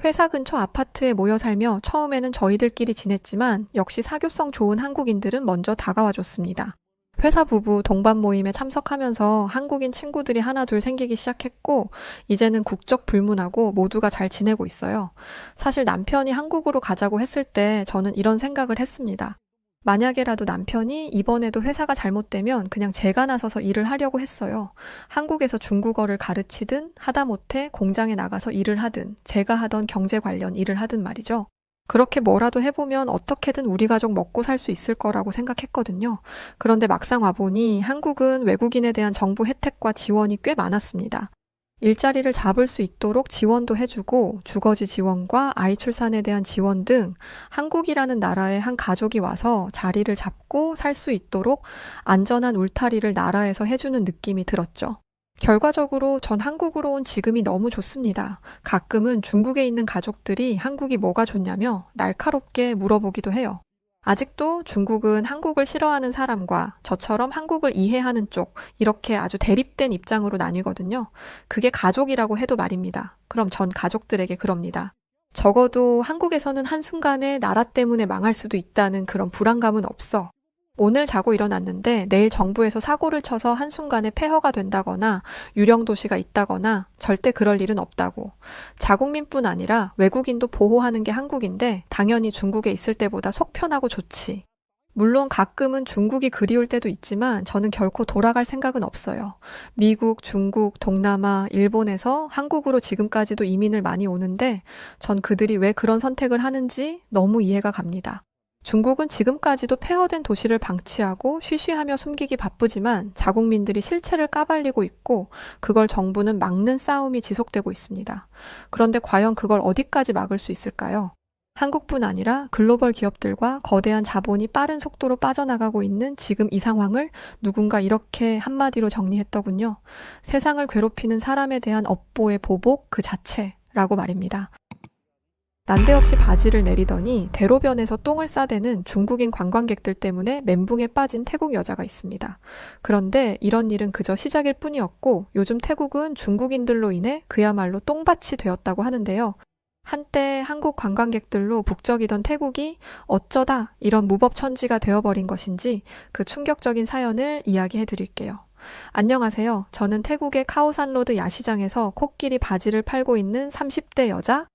회사 근처 아파트에 모여 살며 처음에는 저희들끼리 지냈지만 역시 사교성 좋은 한국인들은 먼저 다가와 줬습니다. 회사 부부 동반 모임에 참석하면서 한국인 친구들이 하나 둘 생기기 시작했고 이제는 국적 불문하고 모두가 잘 지내고 있어요. 사실 남편이 한국으로 가자고 했을 때 저는 이런 생각을 했습니다. 만약에라도 남편이 이번에도 회사가 잘못되면 그냥 제가 나서서 일을 하려고 했어요. 한국에서 중국어를 가르치든 하다못해 공장에 나가서 일을 하든 제가 하던 경제 관련 일을 하든 말이죠. 그렇게 뭐라도 해보면 어떻게든 우리 가족 먹고 살 수 있을 거라고 생각했거든요. 그런데 막상 와보니 한국은 외국인에 대한 정부 혜택과 지원이 꽤 많았습니다. 일자리를 잡을 수 있도록 지원도 해주고 주거지 지원과 아이 출산에 대한 지원 등 한국이라는 나라에 한 가족이 와서 자리를 잡고 살 수 있도록 안전한 울타리를 나라에서 해주는 느낌이 들었죠. 결과적으로 전 한국으로 온 지금이 너무 좋습니다. 가끔은 중국에 있는 가족들이 한국이 뭐가 좋냐며 날카롭게 물어보기도 해요. 아직도 중국은 한국을 싫어하는 사람과 저처럼 한국을 이해하는 쪽 이렇게 아주 대립된 입장으로 나뉘거든요. 그게 가족이라고 해도 말입니다. 그럼 전 가족들에게 그럽니다. 적어도 한국에서는 한순간에 나라 때문에 망할 수도 있다는 그런 불안감은 없어. 오늘 자고 일어났는데 내일 정부에서 사고를 쳐서 한순간에 폐허가 된다거나 유령 도시가 있다거나 절대 그럴 일은 없다고. 자국민뿐 아니라 외국인도 보호하는 게 한국인데 당연히 중국에 있을 때보다 속 편하고 좋지. 물론 가끔은 중국이 그리울 때도 있지만 저는 결코 돌아갈 생각은 없어요. 미국, 중국, 동남아, 일본에서 한국으로 지금까지도 이민을 많이 오는데 전 그들이 왜 그런 선택을 하는지 너무 이해가 갑니다. 중국은 지금까지도 폐허된 도시를 방치하고 쉬쉬하며 숨기기 바쁘지만 자국민들이 실체를 까발리고 있고 그걸 정부는 막는 싸움이 지속되고 있습니다. 그런데 과연 그걸 어디까지 막을 수 있을까요? 한국뿐 아니라 글로벌 기업들과 거대한 자본이 빠른 속도로 빠져나가고 있는 지금 이 상황을 누군가 이렇게 한마디로 정리했더군요. 세상을 괴롭히는 사람에 대한 업보의 보복 그 자체라고 말입니다. 난데없이 바지를 내리더니 대로변에서 똥을 싸대는 중국인 관광객들 때문에 멘붕에 빠진 태국 여자가 있습니다. 그런데 이런 일은 그저 시작일 뿐이었고 요즘 태국은 중국인들로 인해 그야말로 똥밭이 되었다고 하는데요. 한때 한국 관광객들로 북적이던 태국이 어쩌다 이런 무법천지가 되어버린 것인지 그 충격적인 사연을 이야기해 드릴게요. 안녕하세요. 저는 태국의 카오산로드 야시장에서 코끼리 바지를 팔고 있는 30대 여자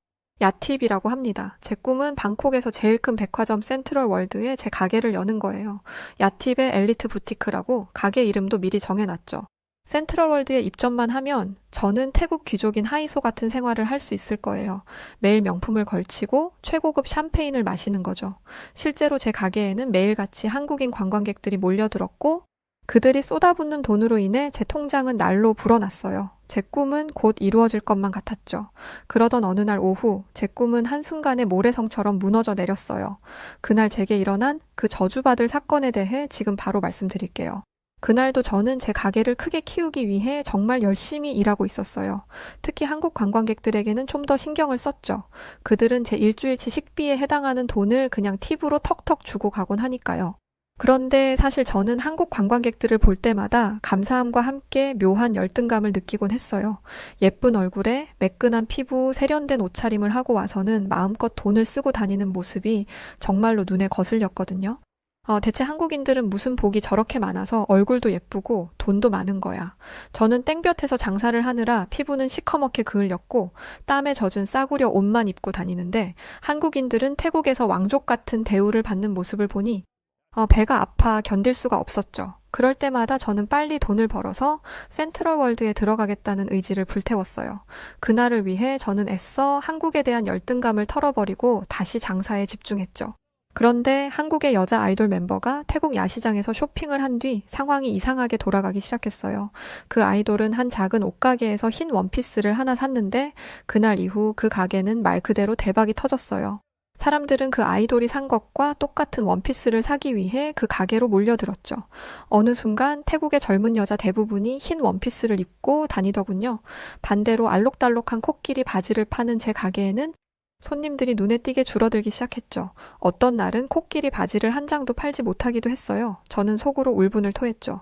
야팁이라고 합니다. 제 꿈은 방콕에서 제일 큰 백화점 센트럴 월드에 제 가게를 여는 거예요. 야팁의 엘리트 부티크라고 가게 이름도 미리 정해놨죠. 센트럴 월드에 입점만 하면 저는 태국 귀족인 하이소 같은 생활을 할 수 있을 거예요. 매일 명품을 걸치고 최고급 샴페인을 마시는 거죠. 실제로 제 가게에는 매일같이 한국인 관광객들이 몰려들었고 그들이 쏟아붓는 돈으로 인해 제 통장은 날로 불어났어요. 제 꿈은 곧 이루어질 것만 같았죠. 그러던 어느 날 오후 제 꿈은 한순간에 모래성처럼 무너져 내렸어요. 그날 제게 일어난 그 저주받을 사건에 대해 지금 바로 말씀드릴게요. 그날도 저는 제 가게를 크게 키우기 위해 정말 열심히 일하고 있었어요. 특히 한국 관광객들에게는 좀 더 신경을 썼죠. 그들은 제 일주일치 식비에 해당하는 돈을 그냥 팁으로 턱턱 주고 가곤 하니까요. 그런데 사실 저는 한국 관광객들을 볼 때마다 감사함과 함께 묘한 열등감을 느끼곤 했어요. 예쁜 얼굴에 매끈한 피부, 세련된 옷차림을 하고 와서는 마음껏 돈을 쓰고 다니는 모습이 정말로 눈에 거슬렸거든요. 대체 한국인들은 무슨 복이 저렇게 많아서 얼굴도 예쁘고 돈도 많은 거야. 저는 땡볕에서 장사를 하느라 피부는 시커멓게 그을렸고 땀에 젖은 싸구려 옷만 입고 다니는데 한국인들은 태국에서 왕족 같은 대우를 받는 모습을 보니 배가 아파 견딜 수가 없었죠. 그럴 때마다 저는 빨리 돈을 벌어서 센트럴 월드에 들어가겠다는 의지를 불태웠어요. 그날을 위해 저는 애써 한국에 대한 열등감을 털어버리고 다시 장사에 집중했죠. 그런데 한국의 여자 아이돌 멤버가 태국 야시장에서 쇼핑을 한 뒤 상황이 이상하게 돌아가기 시작했어요. 그 아이돌은 한 작은 옷가게에서 흰 원피스를 하나 샀는데 그날 이후 그 가게는 말 그대로 대박이 터졌어요. 사람들은 그 아이돌이 산 것과 똑같은 원피스를 사기 위해 그 가게로 몰려들었죠. 어느 순간 태국의 젊은 여자 대부분이 흰 원피스를 입고 다니더군요. 반대로 알록달록한 코끼리 바지를 파는 제 가게에는 손님들이 눈에 띄게 줄어들기 시작했죠. 어떤 날은 코끼리 바지를 한 장도 팔지 못하기도 했어요. 저는 속으로 울분을 토했죠.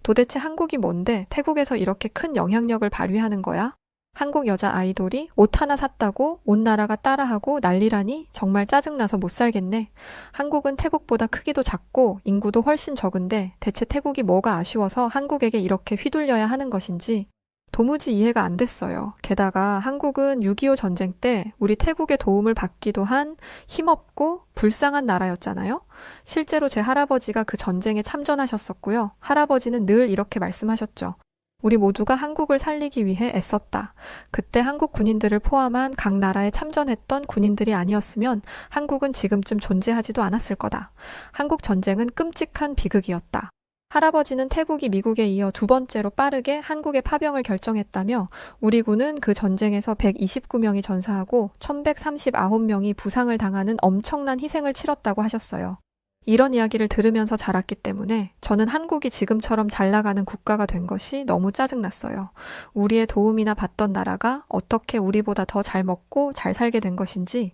도대체 한국이 뭔데 태국에서 이렇게 큰 영향력을 발휘하는 거야? 한국 여자 아이돌이 옷 하나 샀다고 온 나라가 따라하고 난리라니 정말 짜증나서 못 살겠네. 한국은 태국보다 크기도 작고 인구도 훨씬 적은데 대체 태국이 뭐가 아쉬워서 한국에게 이렇게 휘둘려야 하는 것인지 도무지 이해가 안 됐어요. 게다가 한국은 6.25 전쟁 때 우리 태국의 도움을 받기도 한 힘없고 불쌍한 나라였잖아요. 실제로 제 할아버지가 그 전쟁에 참전하셨었고요. 할아버지는 늘 이렇게 말씀하셨죠. 우리 모두가 한국을 살리기 위해 애썼다. 그때 한국 군인들을 포함한 각 나라에 참전했던 군인들이 아니었으면 한국은 지금쯤 존재하지도 않았을 거다. 한국 전쟁은 끔찍한 비극이었다. 할아버지는 태국이 미국에 이어 두 번째로 빠르게 한국의 파병을 결정했다며 우리 군은 그 전쟁에서 129명이 전사하고 1139명이 부상을 당하는 엄청난 희생을 치렀다고 하셨어요. 이런 이야기를 들으면서 자랐기 때문에 저는 한국이 지금처럼 잘 나가는 국가가 된 것이 너무 짜증났어요. 우리의 도움이나 받던 나라가 어떻게 우리보다 더 잘 먹고 잘 살게 된 것인지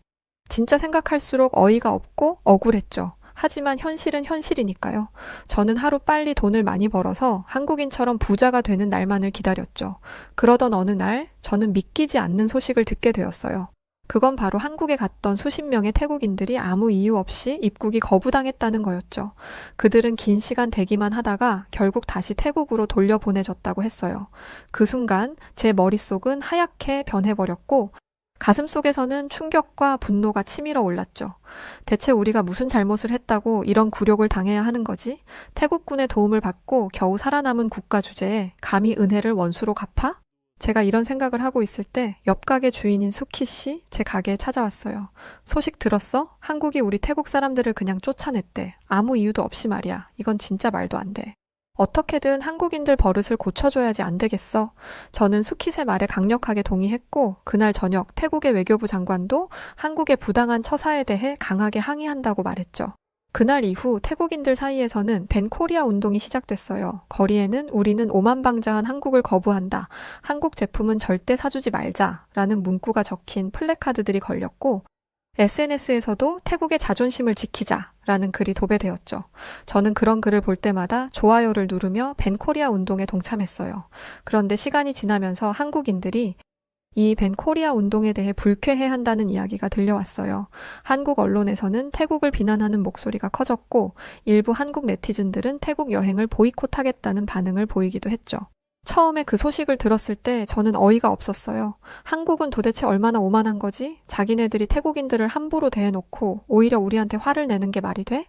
진짜 생각할수록 어이가 없고 억울했죠. 하지만 현실은 현실이니까요. 저는 하루 빨리 돈을 많이 벌어서 한국인처럼 부자가 되는 날만을 기다렸죠. 그러던 어느 날 저는 믿기지 않는 소식을 듣게 되었어요. 그건 바로 한국에 갔던 수십 명의 태국인들이 아무 이유 없이 입국이 거부당했다는 거였죠. 그들은 긴 시간 대기만 하다가 결국 다시 태국으로 돌려보내졌다고 했어요. 그 순간 제 머릿속은 하얗게 변해버렸고 가슴 속에서는 충격과 분노가 치밀어 올랐죠. 대체 우리가 무슨 잘못을 했다고 이런 굴욕을 당해야 하는 거지? 태국군의 도움을 받고 겨우 살아남은 국가 주제에 감히 은혜를 원수로 갚아? 제가 이런 생각을 하고 있을 때 옆 가게 주인인 수키 씨 제 가게에 찾아왔어요. 소식 들었어? 한국이 우리 태국 사람들을 그냥 쫓아냈대. 아무 이유도 없이 말이야. 이건 진짜 말도 안 돼. 어떻게든 한국인들 버릇을 고쳐줘야지 안 되겠어. 저는 수키의 말에 강력하게 동의했고 그날 저녁 태국의 외교부 장관도 한국의 부당한 처사에 대해 강하게 항의한다고 말했죠. 그날 이후 태국인들 사이에서는 벤 코리아 운동이 시작됐어요. 거리에는 우리는 오만방자한 한국을 거부한다. 한국 제품은 절대 사주지 말자라는 문구가 적힌 플래카드들이 걸렸고 SNS에서도 태국의 자존심을 지키자라는 글이 도배되었죠. 저는 그런 글을 볼 때마다 좋아요를 누르며 벤 코리아 운동에 동참했어요. 그런데 시간이 지나면서 한국인들이 이 벤 코리아 운동에 대해 불쾌해한다는 이야기가 들려왔어요. 한국 언론에서는 태국을 비난하는 목소리가 커졌고 일부 한국 네티즌들은 태국 여행을 보이콧하겠다는 반응을 보이기도 했죠. 처음에 그 소식을 들었을 때 저는 어이가 없었어요. 한국은 도대체 얼마나 오만한 거지? 자기네들이 태국인들을 함부로 대해놓고 오히려 우리한테 화를 내는 게 말이 돼?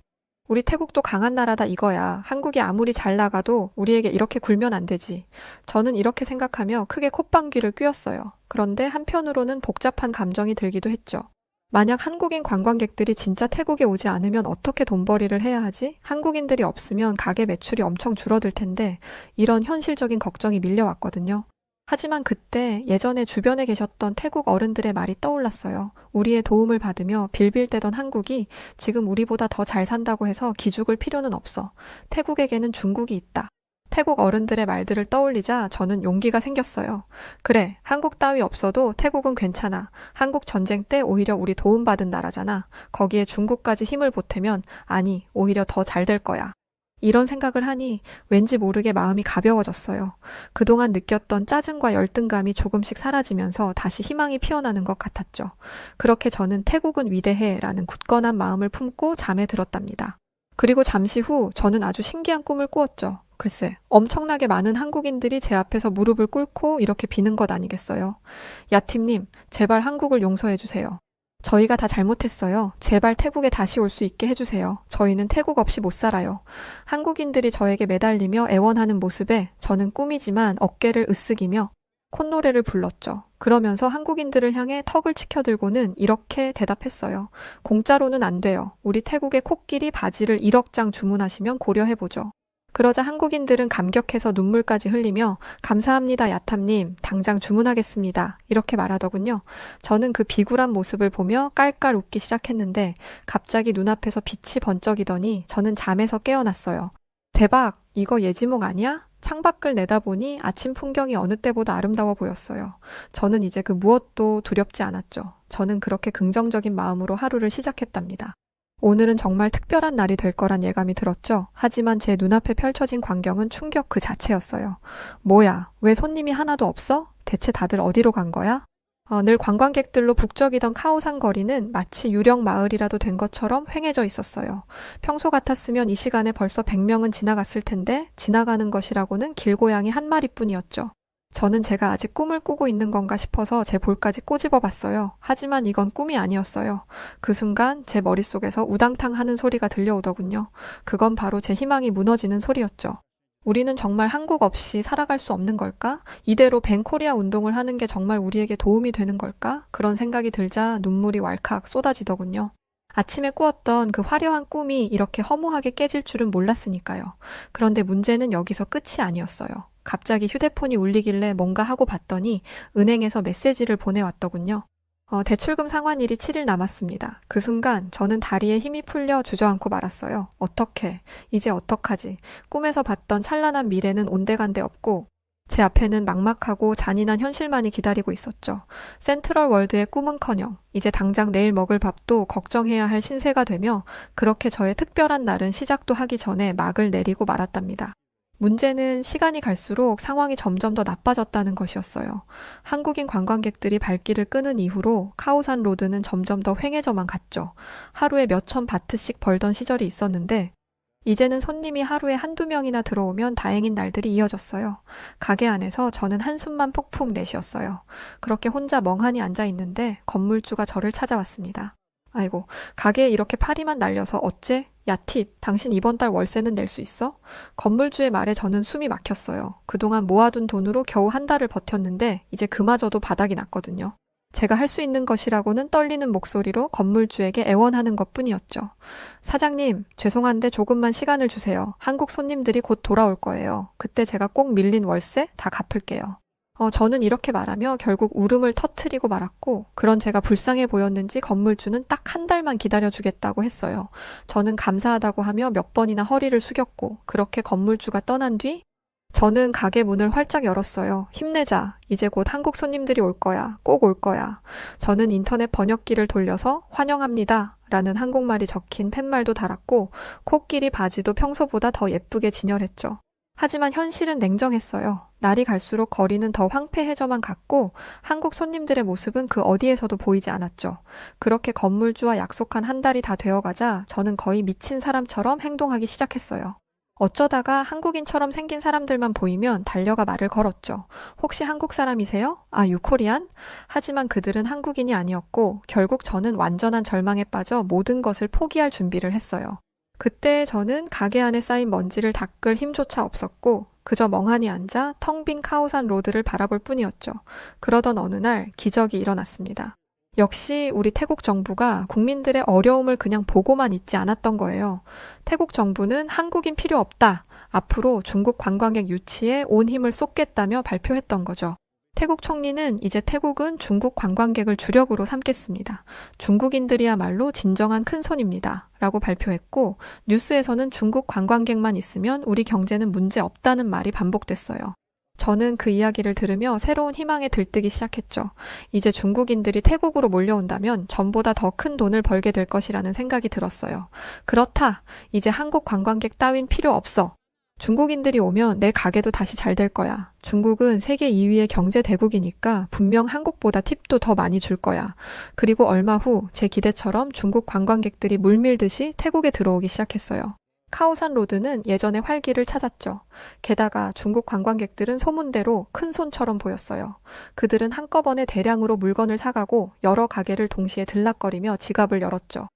우리 태국도 강한 나라다 이거야. 한국이 아무리 잘 나가도 우리에게 이렇게 굴면 안 되지. 저는 이렇게 생각하며 크게 콧방귀를 뀌었어요. 그런데 한편으로는 복잡한 감정이 들기도 했죠. 만약 한국인 관광객들이 진짜 태국에 오지 않으면 어떻게 돈벌이를 해야 하지? 한국인들이 없으면 가게 매출이 엄청 줄어들 텐데 이런 현실적인 걱정이 밀려왔거든요. 하지만 그때 예전에 주변에 계셨던 태국 어른들의 말이 떠올랐어요. 우리의 도움을 받으며 빌빌대던 한국이 지금 우리보다 더 잘 산다고 해서 기죽을 필요는 없어. 태국에게는 중국이 있다. 태국 어른들의 말들을 떠올리자 저는 용기가 생겼어요. 그래, 한국 따위 없어도 태국은 괜찮아. 한국 전쟁 때 오히려 우리 도움받은 나라잖아. 거기에 중국까지 힘을 보태면 아니, 오히려 더 잘 될 거야. 이런 생각을 하니 왠지 모르게 마음이 가벼워졌어요. 그동안 느꼈던 짜증과 열등감이 조금씩 사라지면서 다시 희망이 피어나는 것 같았죠. 그렇게 저는 태국은 위대해라는 굳건한 마음을 품고 잠에 들었답니다. 그리고 잠시 후 저는 아주 신기한 꿈을 꾸었죠. 글쎄, 엄청나게 많은 한국인들이 제 앞에서 무릎을 꿇고 이렇게 비는 것 아니겠어요? 야팀님, 제발 한국을 용서해주세요. 저희가 다 잘못했어요. 제발 태국에 다시 올 수 있게 해주세요. 저희는 태국 없이 못 살아요. 한국인들이 저에게 매달리며 애원하는 모습에 저는 꿈이지만 어깨를 으쓱이며 콧노래를 불렀죠. 그러면서 한국인들을 향해 턱을 치켜들고는 이렇게 대답했어요. 공짜로는 안 돼요. 우리 태국의 코끼리 바지를 1억 장 주문하시면 고려해보죠. 그러자 한국인들은 감격해서 눈물까지 흘리며 감사합니다 야탐님, 당장 주문하겠습니다. 이렇게 말하더군요. 저는 그 비굴한 모습을 보며 깔깔 웃기 시작했는데 갑자기 눈앞에서 빛이 번쩍이더니 저는 잠에서 깨어났어요. 대박! 이거 예지몽 아니야? 창밖을 내다보니 아침 풍경이 어느 때보다 아름다워 보였어요. 저는 이제 그 무엇도 두렵지 않았죠. 저는 그렇게 긍정적인 마음으로 하루를 시작했답니다. 오늘은 정말 특별한 날이 될 거란 예감이 들었죠. 하지만 제 눈앞에 펼쳐진 광경은 충격 그 자체였어요. 뭐야, 왜 손님이 하나도 없어? 대체 다들 어디로 간 거야? 늘 관광객들로 북적이던 카오산 거리는 마치 유령 마을이라도 된 것처럼 횡해져 있었어요. 평소 같았으면 이 시간에 벌써 100명은 지나갔을 텐데 지나가는 것이라고는 길고양이 한 마리뿐이었죠. 저는 제가 아직 꿈을 꾸고 있는 건가 싶어서 제 볼까지 꼬집어 봤어요. 하지만 이건 꿈이 아니었어요. 그 순간 제 머릿속에서 우당탕 하는 소리가 들려오더군요. 그건 바로 제 희망이 무너지는 소리였죠. 우리는 정말 한국 없이 살아갈 수 없는 걸까? 이대로 밴코리아 운동을 하는 게 정말 우리에게 도움이 되는 걸까? 그런 생각이 들자 눈물이 왈칵 쏟아지더군요. 아침에 꾸었던 그 화려한 꿈이 이렇게 허무하게 깨질 줄은 몰랐으니까요. 그런데 문제는 여기서 끝이 아니었어요. 갑자기 휴대폰이 울리길래 뭔가 하고 봤더니 은행에서 메시지를 보내왔더군요. 대출금 상환일이 7일 남았습니다. 그 순간 저는 다리에 힘이 풀려 주저앉고 말았어요. 어떡해. 이제 어떡하지. 꿈에서 봤던 찬란한 미래는 온데간데 없고 제 앞에는 막막하고 잔인한 현실만이 기다리고 있었죠. 센트럴 월드의 꿈은커녕 이제 당장 내일 먹을 밥도 걱정해야 할 신세가 되며 그렇게 저의 특별한 날은 시작도 하기 전에 막을 내리고 말았답니다. 문제는 시간이 갈수록 상황이 점점 더 나빠졌다는 것이었어요. 한국인 관광객들이 발길을 끄는 이후로 카오산 로드는 점점 더 횡해져만 갔죠. 하루에 몇천 바트씩 벌던 시절이 있었는데 이제는 손님이 하루에 한두 명이나 들어오면 다행인 날들이 이어졌어요. 가게 안에서 저는 한숨만 푹푹 내쉬었어요. 그렇게 혼자 멍하니 앉아 있는데 건물주가 저를 찾아왔습니다. 아이고, 가게에 이렇게 파리만 날려서 어째? 야 팁, 당신 이번 달 월세는 낼 수 있어? 건물주의 말에 저는 숨이 막혔어요. 그동안 모아둔 돈으로 겨우 한 달을 버텼는데 이제 그마저도 바닥이 났거든요. 제가 할 수 있는 것이라고는 떨리는 목소리로 건물주에게 애원하는 것뿐이었죠. 사장님, 죄송한데 조금만 시간을 주세요. 한국 손님들이 곧 돌아올 거예요. 그때 제가 꼭 밀린 월세 다 갚을게요. 저는 이렇게 말하며 결국 울음을 터트리고 말았고 그런 제가 불쌍해 보였는지 건물주는 딱 한 달만 기다려주겠다고 했어요. 저는 감사하다고 하며 몇 번이나 허리를 숙였고 그렇게 건물주가 떠난 뒤 저는 가게 문을 활짝 열었어요. 힘내자. 이제 곧 한국 손님들이 올 거야. 꼭 올 거야. 저는 인터넷 번역기를 돌려서 환영합니다. 라는 한국말이 적힌 팻말도 달았고 코끼리 바지도 평소보다 더 예쁘게 진열했죠. 하지만 현실은 냉정했어요. 날이 갈수록 거리는 더 황폐해져만 갔고 한국 손님들의 모습은 그 어디에서도 보이지 않았죠. 그렇게 건물주와 약속한 한 달이 다 되어가자 저는 거의 미친 사람처럼 행동하기 시작했어요. 어쩌다가 한국인처럼 생긴 사람들만 보이면 달려가 말을 걸었죠. 혹시 한국 사람이세요? 아, 유코리안? 하지만 그들은 한국인이 아니었고 결국 저는 완전한 절망에 빠져 모든 것을 포기할 준비를 했어요. 그때 저는 가게 안에 쌓인 먼지를 닦을 힘조차 없었고 그저 멍하니 앉아 텅 빈 카오산 로드를 바라볼 뿐이었죠. 그러던 어느 날 기적이 일어났습니다. 역시 우리 태국 정부가 국민들의 어려움을 그냥 보고만 있지 않았던 거예요. 태국 정부는 한국인 필요 없다. 앞으로 중국 관광객 유치에 온 힘을 쏟겠다며 발표했던 거죠. 태국 총리는 이제 태국은 중국 관광객을 주력으로 삼겠습니다. 중국인들이야말로 진정한 큰손입니다. 라고 발표했고 뉴스에서는 중국 관광객만 있으면 우리 경제는 문제 없다는 말이 반복됐어요. 저는 그 이야기를 들으며 새로운 희망에 들뜨기 시작했죠. 이제 중국인들이 태국으로 몰려온다면 전보다 더 큰 돈을 벌게 될 것이라는 생각이 들었어요. 그렇다. 이제 한국 관광객 따윈 필요 없어. 중국인들이 오면 내 가게도 다시 잘 될 거야. 중국은 세계 2위의 경제 대국이니까 분명 한국보다 팁도 더 많이 줄 거야. 그리고 얼마 후 제 기대처럼 중국 관광객들이 물밀듯이 태국에 들어오기 시작했어요. 카오산 로드는 예전의 활기를 찾았죠. 게다가 중국 관광객들은 소문대로 큰 손처럼 보였어요. 그들은 한꺼번에 대량으로 물건을 사가고 여러 가게를 동시에 들락거리며 지갑을 열었죠.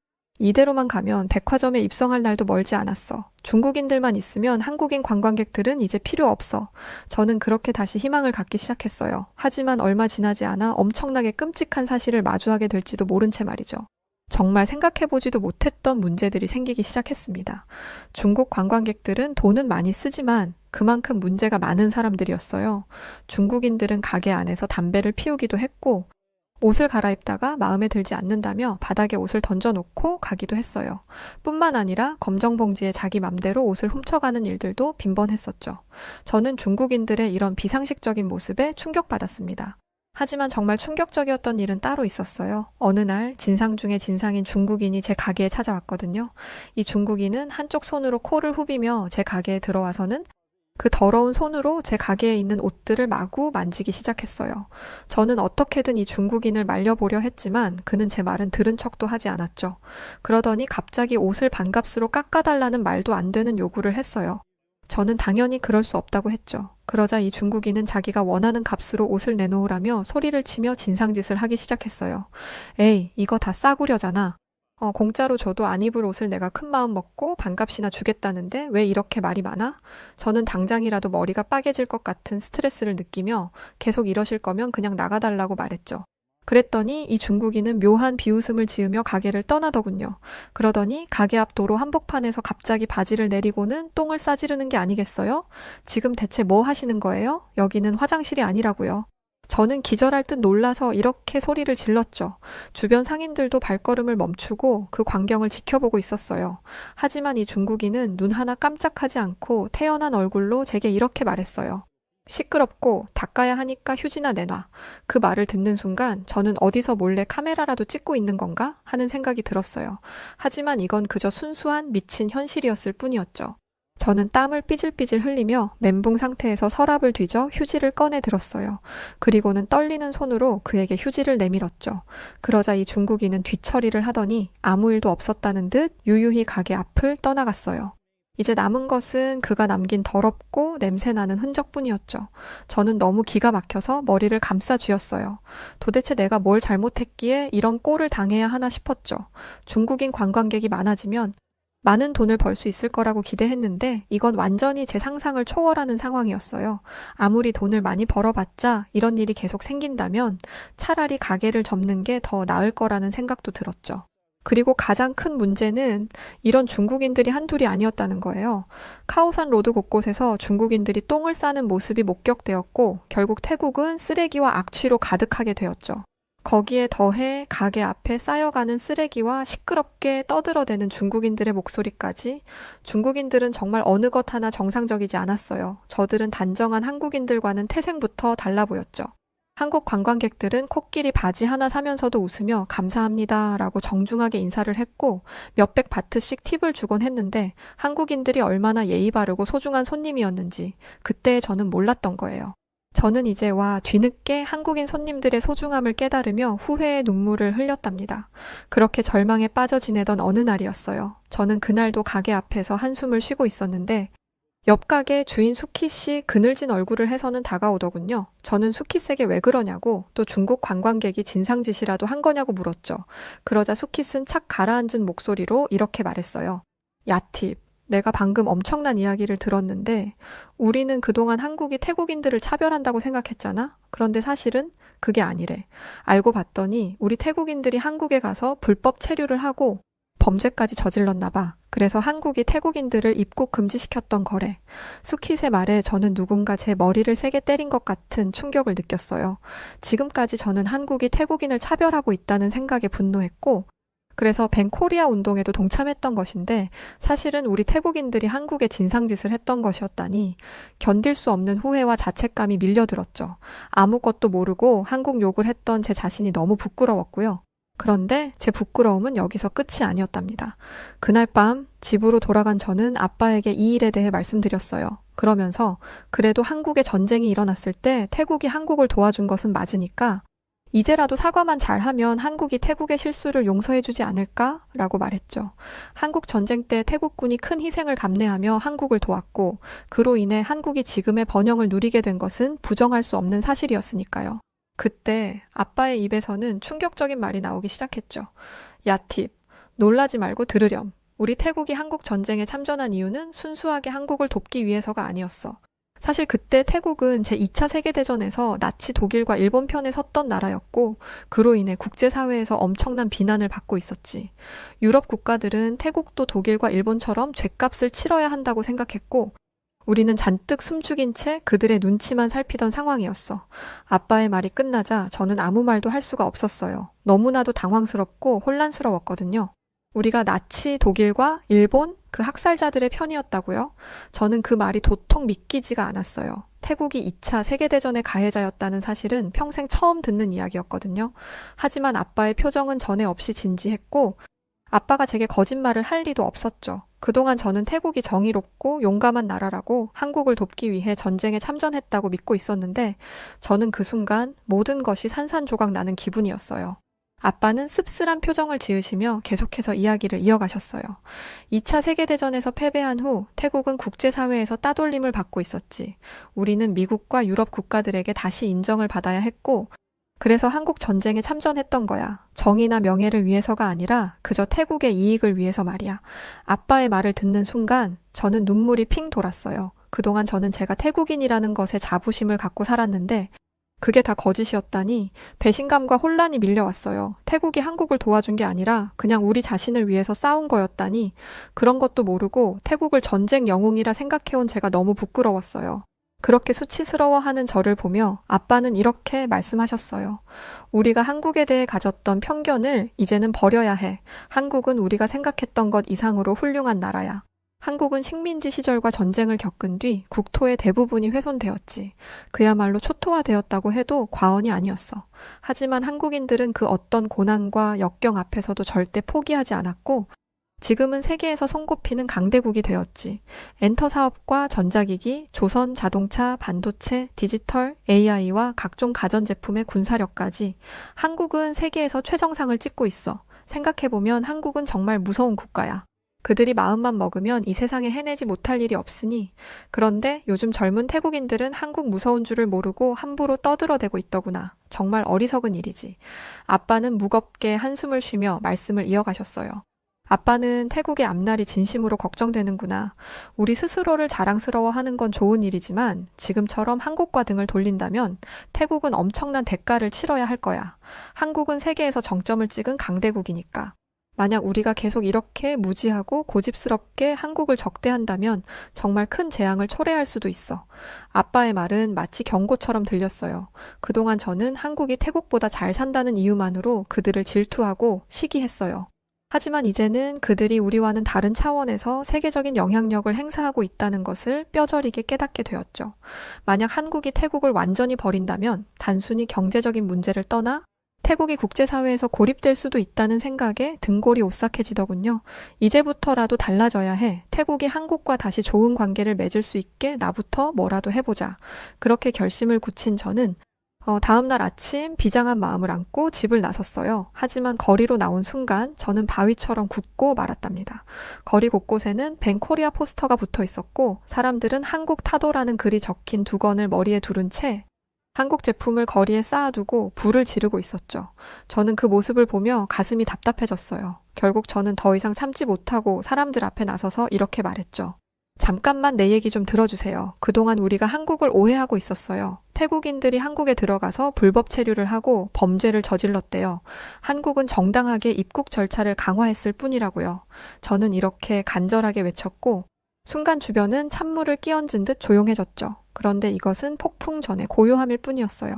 이대로만 가면 백화점에 입성할 날도 멀지 않았어. 중국인들만 있으면 한국인 관광객들은 이제 필요 없어. 저는 그렇게 다시 희망을 갖기 시작했어요. 하지만 얼마 지나지 않아 엄청나게 끔찍한 사실을 마주하게 될지도 모른 채 말이죠. 정말 생각해보지도 못했던 문제들이 생기기 시작했습니다. 중국 관광객들은 돈은 많이 쓰지만 그만큼 문제가 많은 사람들이었어요. 중국인들은 가게 안에서 담배를 피우기도 했고, 옷을 갈아입다가 마음에 들지 않는다며 바닥에 옷을 던져놓고 가기도 했어요. 뿐만 아니라 검정봉지에 자기 맘대로 옷을 훔쳐가는 일들도 빈번했었죠. 저는 중국인들의 이런 비상식적인 모습에 충격받았습니다. 하지만 정말 충격적이었던 일은 따로 있었어요. 어느 날 진상 중에 진상인 중국인이 제 가게에 찾아왔거든요. 이 중국인은 한쪽 손으로 코를 후비며 제 가게에 들어와서는 그 더러운 손으로 제 가게에 있는 옷들을 마구 만지기 시작했어요. 저는 어떻게든 이 중국인을 말려보려 했지만 그는 제 말은 들은 척도 하지 않았죠. 그러더니 갑자기 옷을 반값으로 깎아달라는 말도 안 되는 요구를 했어요. 저는 당연히 그럴 수 없다고 했죠. 그러자 이 중국인은 자기가 원하는 값으로 옷을 내놓으라며 소리를 치며 진상짓을 하기 시작했어요. 에이, 이거 다 싸구려잖아. 공짜로 줘도 안 입을 옷을 내가 큰 마음 먹고 반값이나 주겠다는데 왜 이렇게 말이 많아? 저는 당장이라도 머리가 빠개질 것 같은 스트레스를 느끼며 계속 이러실 거면 그냥 나가달라고 말했죠. 그랬더니 이 중국인은 묘한 비웃음을 지으며 가게를 떠나더군요. 그러더니 가게 앞 도로 한복판에서 갑자기 바지를 내리고는 똥을 싸지르는 게 아니겠어요? 지금 대체 뭐 하시는 거예요? 여기는 화장실이 아니라고요. 저는 기절할 듯 놀라서 이렇게 소리를 질렀죠. 주변 상인들도 발걸음을 멈추고 그 광경을 지켜보고 있었어요. 하지만 이 중국인은 눈 하나 깜짝하지 않고 태연한 얼굴로 제게 이렇게 말했어요. 시끄럽고 닦아야 하니까 휴지나 내놔. 그 말을 듣는 순간 저는 어디서 몰래 카메라라도 찍고 있는 건가 하는 생각이 들었어요. 하지만 이건 그저 순수한 미친 현실이었을 뿐이었죠. 저는 땀을 삐질삐질 흘리며 멘붕 상태에서 서랍을 뒤져 휴지를 꺼내 들었어요. 그리고는 떨리는 손으로 그에게 휴지를 내밀었죠. 그러자 이 중국인은 뒤처리를 하더니 아무 일도 없었다는 듯 유유히 가게 앞을 떠나갔어요. 이제 남은 것은 그가 남긴 더럽고 냄새나는 흔적뿐이었죠. 저는 너무 기가 막혀서 머리를 감싸 쥐었어요. 도대체 내가 뭘 잘못했기에 이런 꼴을 당해야 하나 싶었죠. 중국인 관광객이 많아지면 많은 돈을 벌 수 있을 거라고 기대했는데 이건 완전히 제 상상을 초월하는 상황이었어요. 아무리 돈을 많이 벌어봤자 이런 일이 계속 생긴다면 차라리 가게를 접는 게 더 나을 거라는 생각도 들었죠. 그리고 가장 큰 문제는 이런 중국인들이 한둘이 아니었다는 거예요. 카오산 로드 곳곳에서 중국인들이 똥을 싸는 모습이 목격되었고 결국 태국은 쓰레기와 악취로 가득하게 되었죠. 거기에 더해 가게 앞에 쌓여가는 쓰레기와 시끄럽게 떠들어대는 중국인들의 목소리까지. 중국인들은 정말 어느 것 하나 정상적이지 않았어요. 저들은 단정한 한국인들과는 태생부터 달라 보였죠. 한국 관광객들은 코끼리 바지 하나 사면서도 웃으며 감사합니다 라고 정중하게 인사를 했고 몇백 바트씩 팁을 주곤 했는데 한국인들이 얼마나 예의 바르고 소중한 손님이었는지 그때 저는 몰랐던 거예요. 저는 이제 와 뒤늦게 한국인 손님들의 소중함을 깨달으며 후회의 눈물을 흘렸답니다. 그렇게 절망에 빠져 지내던 어느 날이었어요. 저는 그날도 가게 앞에서 한숨을 쉬고 있었는데 옆 가게 주인 수키 씨 그늘진 얼굴을 해서는 다가오더군요. 저는 수키 씨에게 왜 그러냐고 또 중국 관광객이 진상짓이라도 한 거냐고 물었죠. 그러자 수키 씨는 착 가라앉은 목소리로 이렇게 말했어요. 야팁. 내가 방금 엄청난 이야기를 들었는데 우리는 그동안 한국이 태국인들을 차별한다고 생각했잖아? 그런데 사실은 그게 아니래. 알고 봤더니 우리 태국인들이 한국에 가서 불법 체류를 하고 범죄까지 저질렀나 봐. 그래서 한국이 태국인들을 입국 금지시켰던 거래. 수킷의 말에 저는 누군가 제 머리를 세게 때린 것 같은 충격을 느꼈어요. 지금까지 저는 한국이 태국인을 차별하고 있다는 생각에 분노했고 그래서 벤코리아 운동에도 동참했던 것인데 사실은 우리 태국인들이 한국에 진상짓을 했던 것이었다니 견딜 수 없는 후회와 자책감이 밀려들었죠. 아무것도 모르고 한국 욕을 했던 제 자신이 너무 부끄러웠고요. 그런데 제 부끄러움은 여기서 끝이 아니었답니다. 그날 밤 집으로 돌아간 저는 아빠에게 이 일에 대해 말씀드렸어요. 그러면서 그래도 한국에 전쟁이 일어났을 때 태국이 한국을 도와준 것은 맞으니까 이제라도 사과만 잘하면 한국이 태국의 실수를 용서해주지 않을까? 라고 말했죠. 한국 전쟁 때 태국군이 큰 희생을 감내하며 한국을 도왔고 그로 인해 한국이 지금의 번영을 누리게 된 것은 부정할 수 없는 사실이었으니까요. 그때 아빠의 입에서는 충격적인 말이 나오기 시작했죠. 야, 팁. 놀라지 말고 들으렴. 우리 태국이 한국 전쟁에 참전한 이유는 순수하게 한국을 돕기 위해서가 아니었어. 사실 그때 태국은 제2차 세계대전에서 나치 독일과 일본 편에 섰던 나라였고 그로 인해 국제사회에서 엄청난 비난을 받고 있었지. 유럽 국가들은 태국도 독일과 일본처럼 죗값을 치러야 한다고 생각했고 우리는 잔뜩 숨죽인 채 그들의 눈치만 살피던 상황이었어. 아빠의 말이 끝나자 저는 아무 말도 할 수가 없었어요. 너무나도 당황스럽고 혼란스러웠거든요. 우리가 나치 독일과 일본 그 학살자들의 편이었다고요? 저는 그 말이 도통 믿기지가 않았어요. 태국이 2차 세계대전의 가해자였다는 사실은 평생 처음 듣는 이야기였거든요. 하지만 아빠의 표정은 전에 없이 진지했고 아빠가 제게 거짓말을 할 리도 없었죠. 그동안 저는 태국이 정의롭고 용감한 나라라고 한국을 돕기 위해 전쟁에 참전했다고 믿고 있었는데 저는 그 순간 모든 것이 산산조각 나는 기분이었어요. 아빠는 씁쓸한 표정을 지으시며 계속해서 이야기를 이어가셨어요. 2차 세계대전에서 패배한 후 태국은 국제사회에서 따돌림을 받고 있었지. 우리는 미국과 유럽 국가들에게 다시 인정을 받아야 했고 그래서 한국 전쟁에 참전했던 거야. 정의나 명예를 위해서가 아니라 그저 태국의 이익을 위해서 말이야. 아빠의 말을 듣는 순간 저는 눈물이 핑 돌았어요. 그동안 저는 제가 태국인이라는 것에 자부심을 갖고 살았는데 그게 다 거짓이었다니 배신감과 혼란이 밀려왔어요. 태국이 한국을 도와준 게 아니라 그냥 우리 자신을 위해서 싸운 거였다니 그런 것도 모르고 태국을 전쟁 영웅이라 생각해온 제가 너무 부끄러웠어요. 그렇게 수치스러워하는 저를 보며 아빠는 이렇게 말씀하셨어요. 우리가 한국에 대해 가졌던 편견을 이제는 버려야 해. 한국은 우리가 생각했던 것 이상으로 훌륭한 나라야. 한국은 식민지 시절과 전쟁을 겪은 뒤 국토의 대부분이 훼손되었지. 그야말로 초토화되었다고 해도 과언이 아니었어. 하지만 한국인들은 그 어떤 고난과 역경 앞에서도 절대 포기하지 않았고 지금은 세계에서 손꼽히는 강대국이 되었지. 엔터 사업과 전자기기, 조선, 자동차, 반도체, 디지털, AI와 각종 가전제품의 군사력까지 한국은 세계에서 최정상을 찍고 있어. 생각해보면 한국은 정말 무서운 국가야. 그들이 마음만 먹으면 이 세상에 해내지 못할 일이 없으니 그런데 요즘 젊은 태국인들은 한국 무서운 줄을 모르고 함부로 떠들어대고 있더구나. 정말 어리석은 일이지. 아빠는 무겁게 한숨을 쉬며 말씀을 이어가셨어요. 아빠는 태국의 앞날이 진심으로 걱정되는구나. 우리 스스로를 자랑스러워하는 건 좋은 일이지만 지금처럼 한국과 등을 돌린다면 태국은 엄청난 대가를 치러야 할 거야. 한국은 세계에서 정점을 찍은 강대국이니까. 만약 우리가 계속 이렇게 무지하고 고집스럽게 한국을 적대한다면 정말 큰 재앙을 초래할 수도 있어. 아빠의 말은 마치 경고처럼 들렸어요. 그동안 저는 한국이 태국보다 잘 산다는 이유만으로 그들을 질투하고 시기했어요. 하지만 이제는 그들이 우리와는 다른 차원에서 세계적인 영향력을 행사하고 있다는 것을 뼈저리게 깨닫게 되었죠. 만약 한국이 태국을 완전히 버린다면 단순히 경제적인 문제를 떠나 태국이 국제사회에서 고립될 수도 있다는 생각에 등골이 오싹해지더군요. 이제부터라도 달라져야 해. 태국이 한국과 다시 좋은 관계를 맺을 수 있게 나부터 뭐라도 해보자. 그렇게 결심을 굳힌 저는 다음 날 아침 비장한 마음을 안고 집을 나섰어요. 하지만 거리로 나온 순간 저는 바위처럼 굳고 말았답니다. 거리 곳곳에는 벤코리아 포스터가 붙어 있었고 사람들은 한국 타도라는 글이 적힌 두건을 머리에 두른 채 한국 제품을 거리에 쌓아두고 불을 지르고 있었죠. 저는 그 모습을 보며 가슴이 답답해졌어요. 결국 저는 더 이상 참지 못하고 사람들 앞에 나서서 이렇게 말했죠. 잠깐만 내 얘기 좀 들어주세요. 그동안 우리가 한국을 오해하고 있었어요. 태국인들이 한국에 들어가서 불법 체류를 하고 범죄를 저질렀대요. 한국은 정당하게 입국 절차를 강화했을 뿐이라고요. 저는 이렇게 간절하게 외쳤고 순간 주변은 찬물을 끼얹은 듯 조용해졌죠. 그런데 이것은 폭풍 전의 고요함일 뿐이었어요.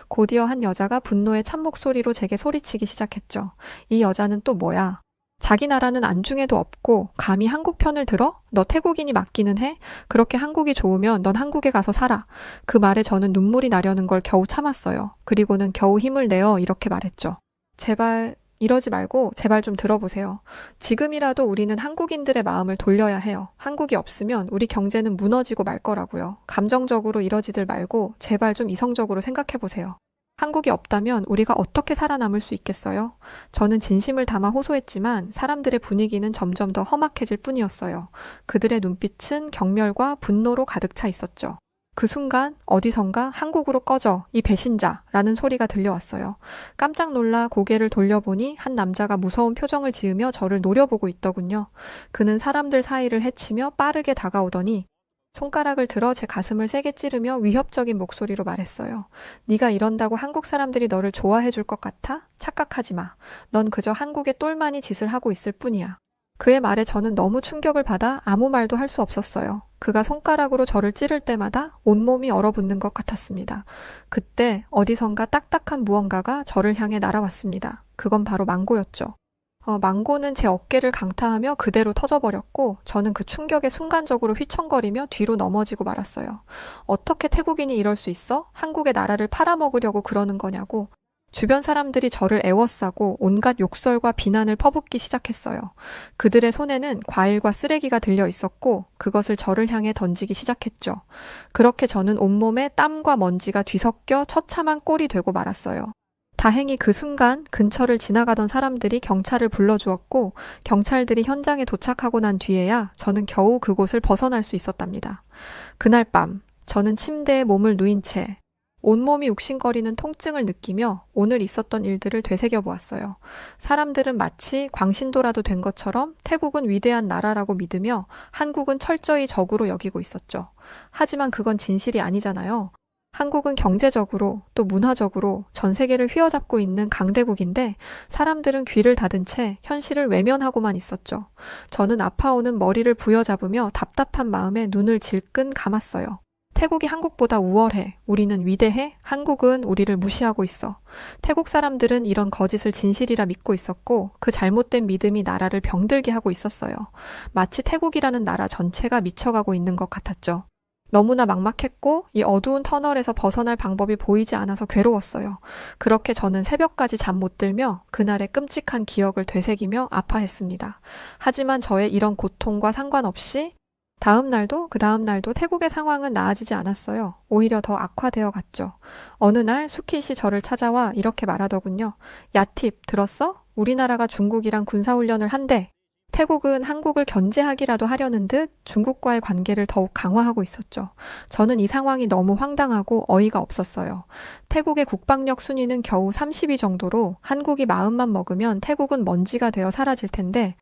곧이어 한 여자가 분노의 찬목소리로 제게 소리치기 시작했죠. 이 여자는 또 뭐야? 자기 나라는 안중에도 없고 감히 한국 편을 들어? 너 태국인이 맞기는 해? 그렇게 한국이 좋으면 넌 한국에 가서 살아. 그 말에 저는 눈물이 나려는 걸 겨우 참았어요. 그리고는 겨우 힘을 내어 이렇게 말했죠. 제발 이러지 말고 제발 좀 들어보세요. 지금이라도 우리는 한국인들의 마음을 돌려야 해요. 한국이 없으면 우리 경제는 무너지고 말 거라고요. 감정적으로 이러지들 말고 제발 좀 이성적으로 생각해보세요. 한국이 없다면 우리가 어떻게 살아남을 수 있겠어요? 저는 진심을 담아 호소했지만 사람들의 분위기는 점점 더 험악해질 뿐이었어요. 그들의 눈빛은 경멸과 분노로 가득 차 있었죠. 그 순간 어디선가 한국으로 꺼져, 이 배신자라는 소리가 들려왔어요. 깜짝 놀라 고개를 돌려보니 한 남자가 무서운 표정을 지으며 저를 노려보고 있더군요. 그는 사람들 사이를 헤치며 빠르게 다가오더니 손가락을 들어 제 가슴을 세게 찌르며 위협적인 목소리로 말했어요. 네가 이런다고 한국 사람들이 너를 좋아해 줄 것 같아? 착각하지 마. 넌 그저 한국의 똘마니 짓을 하고 있을 뿐이야. 그의 말에 저는 너무 충격을 받아 아무 말도 할 수 없었어요. 그가 손가락으로 저를 찌를 때마다 온몸이 얼어붙는 것 같았습니다. 그때 어디선가 딱딱한 무언가가 저를 향해 날아왔습니다. 그건 바로 망고였죠. 망고는 제 어깨를 강타하며 그대로 터져버렸고 저는 그 충격에 순간적으로 휘청거리며 뒤로 넘어지고 말았어요. 어떻게 태국인이 이럴 수 있어? 한국의 나라를 팔아먹으려고 그러는 거냐고. 주변 사람들이 저를 애워싸고 온갖 욕설과 비난을 퍼붓기 시작했어요. 그들의 손에는 과일과 쓰레기가 들려 있었고 그것을 저를 향해 던지기 시작했죠. 그렇게 저는 온몸에 땀과 먼지가 뒤섞여 처참한 꼴이 되고 말았어요. 다행히 그 순간 근처를 지나가던 사람들이 경찰을 불러주었고 경찰들이 현장에 도착하고 난 뒤에야 저는 겨우 그곳을 벗어날 수 있었답니다. 그날 밤 저는 침대에 몸을 누인 채 온몸이 욱신거리는 통증을 느끼며 오늘 있었던 일들을 되새겨보았어요. 사람들은 마치 광신도라도 된 것처럼 태국은 위대한 나라라고 믿으며 한국은 철저히 적으로 여기고 있었죠. 하지만 그건 진실이 아니잖아요. 한국은 경제적으로 또 문화적으로 전 세계를 휘어잡고 있는 강대국인데 사람들은 귀를 닫은 채 현실을 외면하고만 있었죠. 저는 아파오는 머리를 부여잡으며 답답한 마음에 눈을 질끈 감았어요. 태국이 한국보다 우월해. 우리는 위대해. 한국은 우리를 무시하고 있어. 태국 사람들은 이런 거짓을 진실이라 믿고 있었고 그 잘못된 믿음이 나라를 병들게 하고 있었어요. 마치 태국이라는 나라 전체가 미쳐가고 있는 것 같았죠. 너무나 막막했고 이 어두운 터널에서 벗어날 방법이 보이지 않아서 괴로웠어요. 그렇게 저는 새벽까지 잠 못 들며 그날의 끔찍한 기억을 되새기며 아파했습니다. 하지만 저의 이런 고통과 상관없이 다음 날도 그 다음 날도 태국의 상황은 나아지지 않았어요. 오히려 더 악화되어 갔죠. 어느 날 수키 씨 저를 찾아와 이렇게 말하더군요. 야 팁 들었어? 우리나라가 중국이랑 군사훈련을 한대. 태국은 한국을 견제하기라도 하려는 듯 중국과의 관계를 더욱 강화하고 있었죠. 저는 이 상황이 너무 황당하고 어이가 없었어요. 태국의 국방력 순위는 겨우 30위 정도로 한국이 마음만 먹으면 태국은 먼지가 되어 사라질 텐데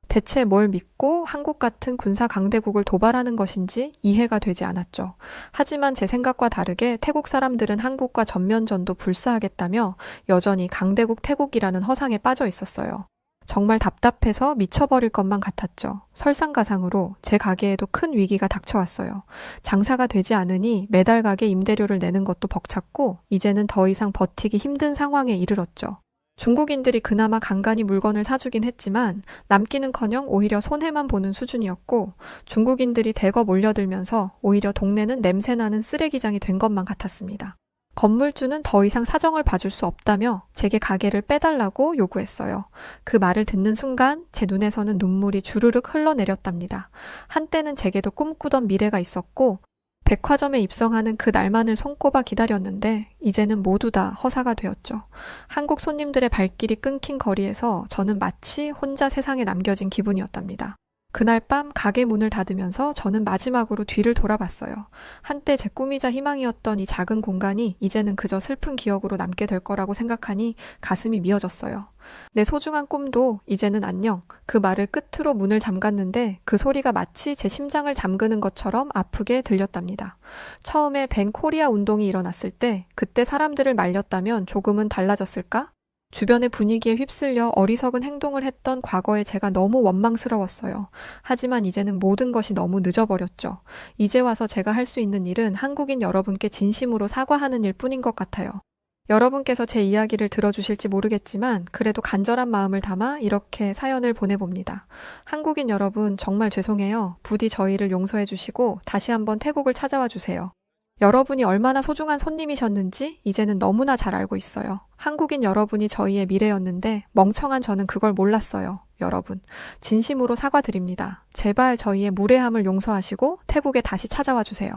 대체 뭘 믿고 한국 같은 군사 강대국을 도발하는 것인지 이해가 되지 않았죠. 하지만 제 생각과 다르게 태국 사람들은 한국과 전면전도 불사하겠다며 여전히 강대국 태국이라는 허상에 빠져 있었어요. 정말 답답해서 미쳐버릴 것만 같았죠. 설상가상으로 제 가게에도 큰 위기가 닥쳐왔어요. 장사가 되지 않으니 매달 가게 임대료를 내는 것도 벅찼고 이제는 더 이상 버티기 힘든 상황에 이르렀죠. 중국인들이 그나마 간간히 물건을 사주긴 했지만 남기는커녕 오히려 손해만 보는 수준이었고 중국인들이 대거 몰려들면서 오히려 동네는 냄새나는 쓰레기장이 된 것만 같았습니다. 건물주는 더 이상 사정을 봐줄 수 없다며 제게 가게를 빼달라고 요구했어요. 그 말을 듣는 순간 제 눈에서는 눈물이 주르륵 흘러내렸답니다. 한때는 제게도 꿈꾸던 미래가 있었고 백화점에 입성하는 그 날만을 손꼽아 기다렸는데 이제는 모두 다 허사가 되었죠. 한국 손님들의 발길이 끊긴 거리에서 저는 마치 혼자 세상에 남겨진 기분이었답니다. 그날 밤 가게 문을 닫으면서 저는 마지막으로 뒤를 돌아봤어요. 한때 제 꿈이자 희망이었던 이 작은 공간이 이제는 그저 슬픈 기억으로 남게 될 거라고 생각하니 가슴이 미어졌어요. 내 소중한 꿈도 이제는 안녕. 그 말을 끝으로 문을 잠갔는데 그 소리가 마치 제 심장을 잠그는 것처럼 아프게 들렸답니다. 처음에 벤 코리아 운동이 일어났을 때 그때 사람들을 말렸다면 조금은 달라졌을까? 주변의 분위기에 휩쓸려 어리석은 행동을 했던 과거의 제가 너무 원망스러웠어요. 하지만 이제는 모든 것이 너무 늦어버렸죠. 이제 와서 제가 할 수 있는 일은 한국인 여러분께 진심으로 사과하는 일뿐인 것 같아요. 여러분께서 제 이야기를 들어주실지 모르겠지만 그래도 간절한 마음을 담아 이렇게 사연을 보내봅니다. 한국인 여러분 정말 죄송해요. 부디 저희를 용서해 주시고 다시 한번 태국을 찾아와 주세요. 여러분이 얼마나 소중한 손님이셨는지 이제는 너무나 잘 알고 있어요. 한국인 여러분이 저희의 미래였는데 멍청한 저는 그걸 몰랐어요. 여러분, 진심으로 사과드립니다. 제발 저희의 무례함을 용서하시고 태국에 다시 찾아와 주세요.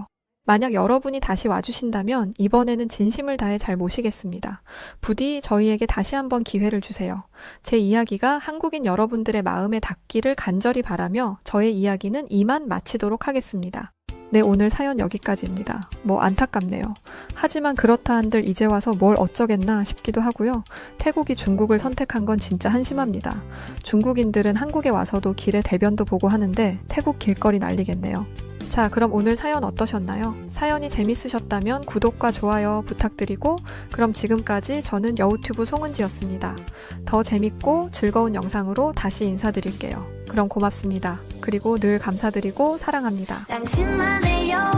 만약 여러분이 다시 와주신다면 이번에는 진심을 다해 잘 모시겠습니다. 부디 저희에게 다시 한번 기회를 주세요. 제 이야기가 한국인 여러분들의 마음에 닿기를 간절히 바라며 저의 이야기는 이만 마치도록 하겠습니다. 네, 오늘 사연 여기까지입니다. 뭐 안타깝네요. 하지만 그렇다 한들 이제 와서 뭘 어쩌겠나 싶기도 하고요. 태국이 중국을 선택한 건 진짜 한심합니다. 중국인들은 한국에 와서도 길에 대변도 보고 하는데 태국 길거리 난리겠네요. 자, 그럼 오늘 사연 어떠셨나요? 사연이 재밌으셨다면 구독과 좋아요 부탁드리고, 그럼 지금까지 저는 여우튜브 송은지였습니다. 더 재밌고 즐거운 영상으로 다시 인사드릴게요. 그럼 고맙습니다. 그리고 늘 감사드리고 사랑합니다. 당신만의 여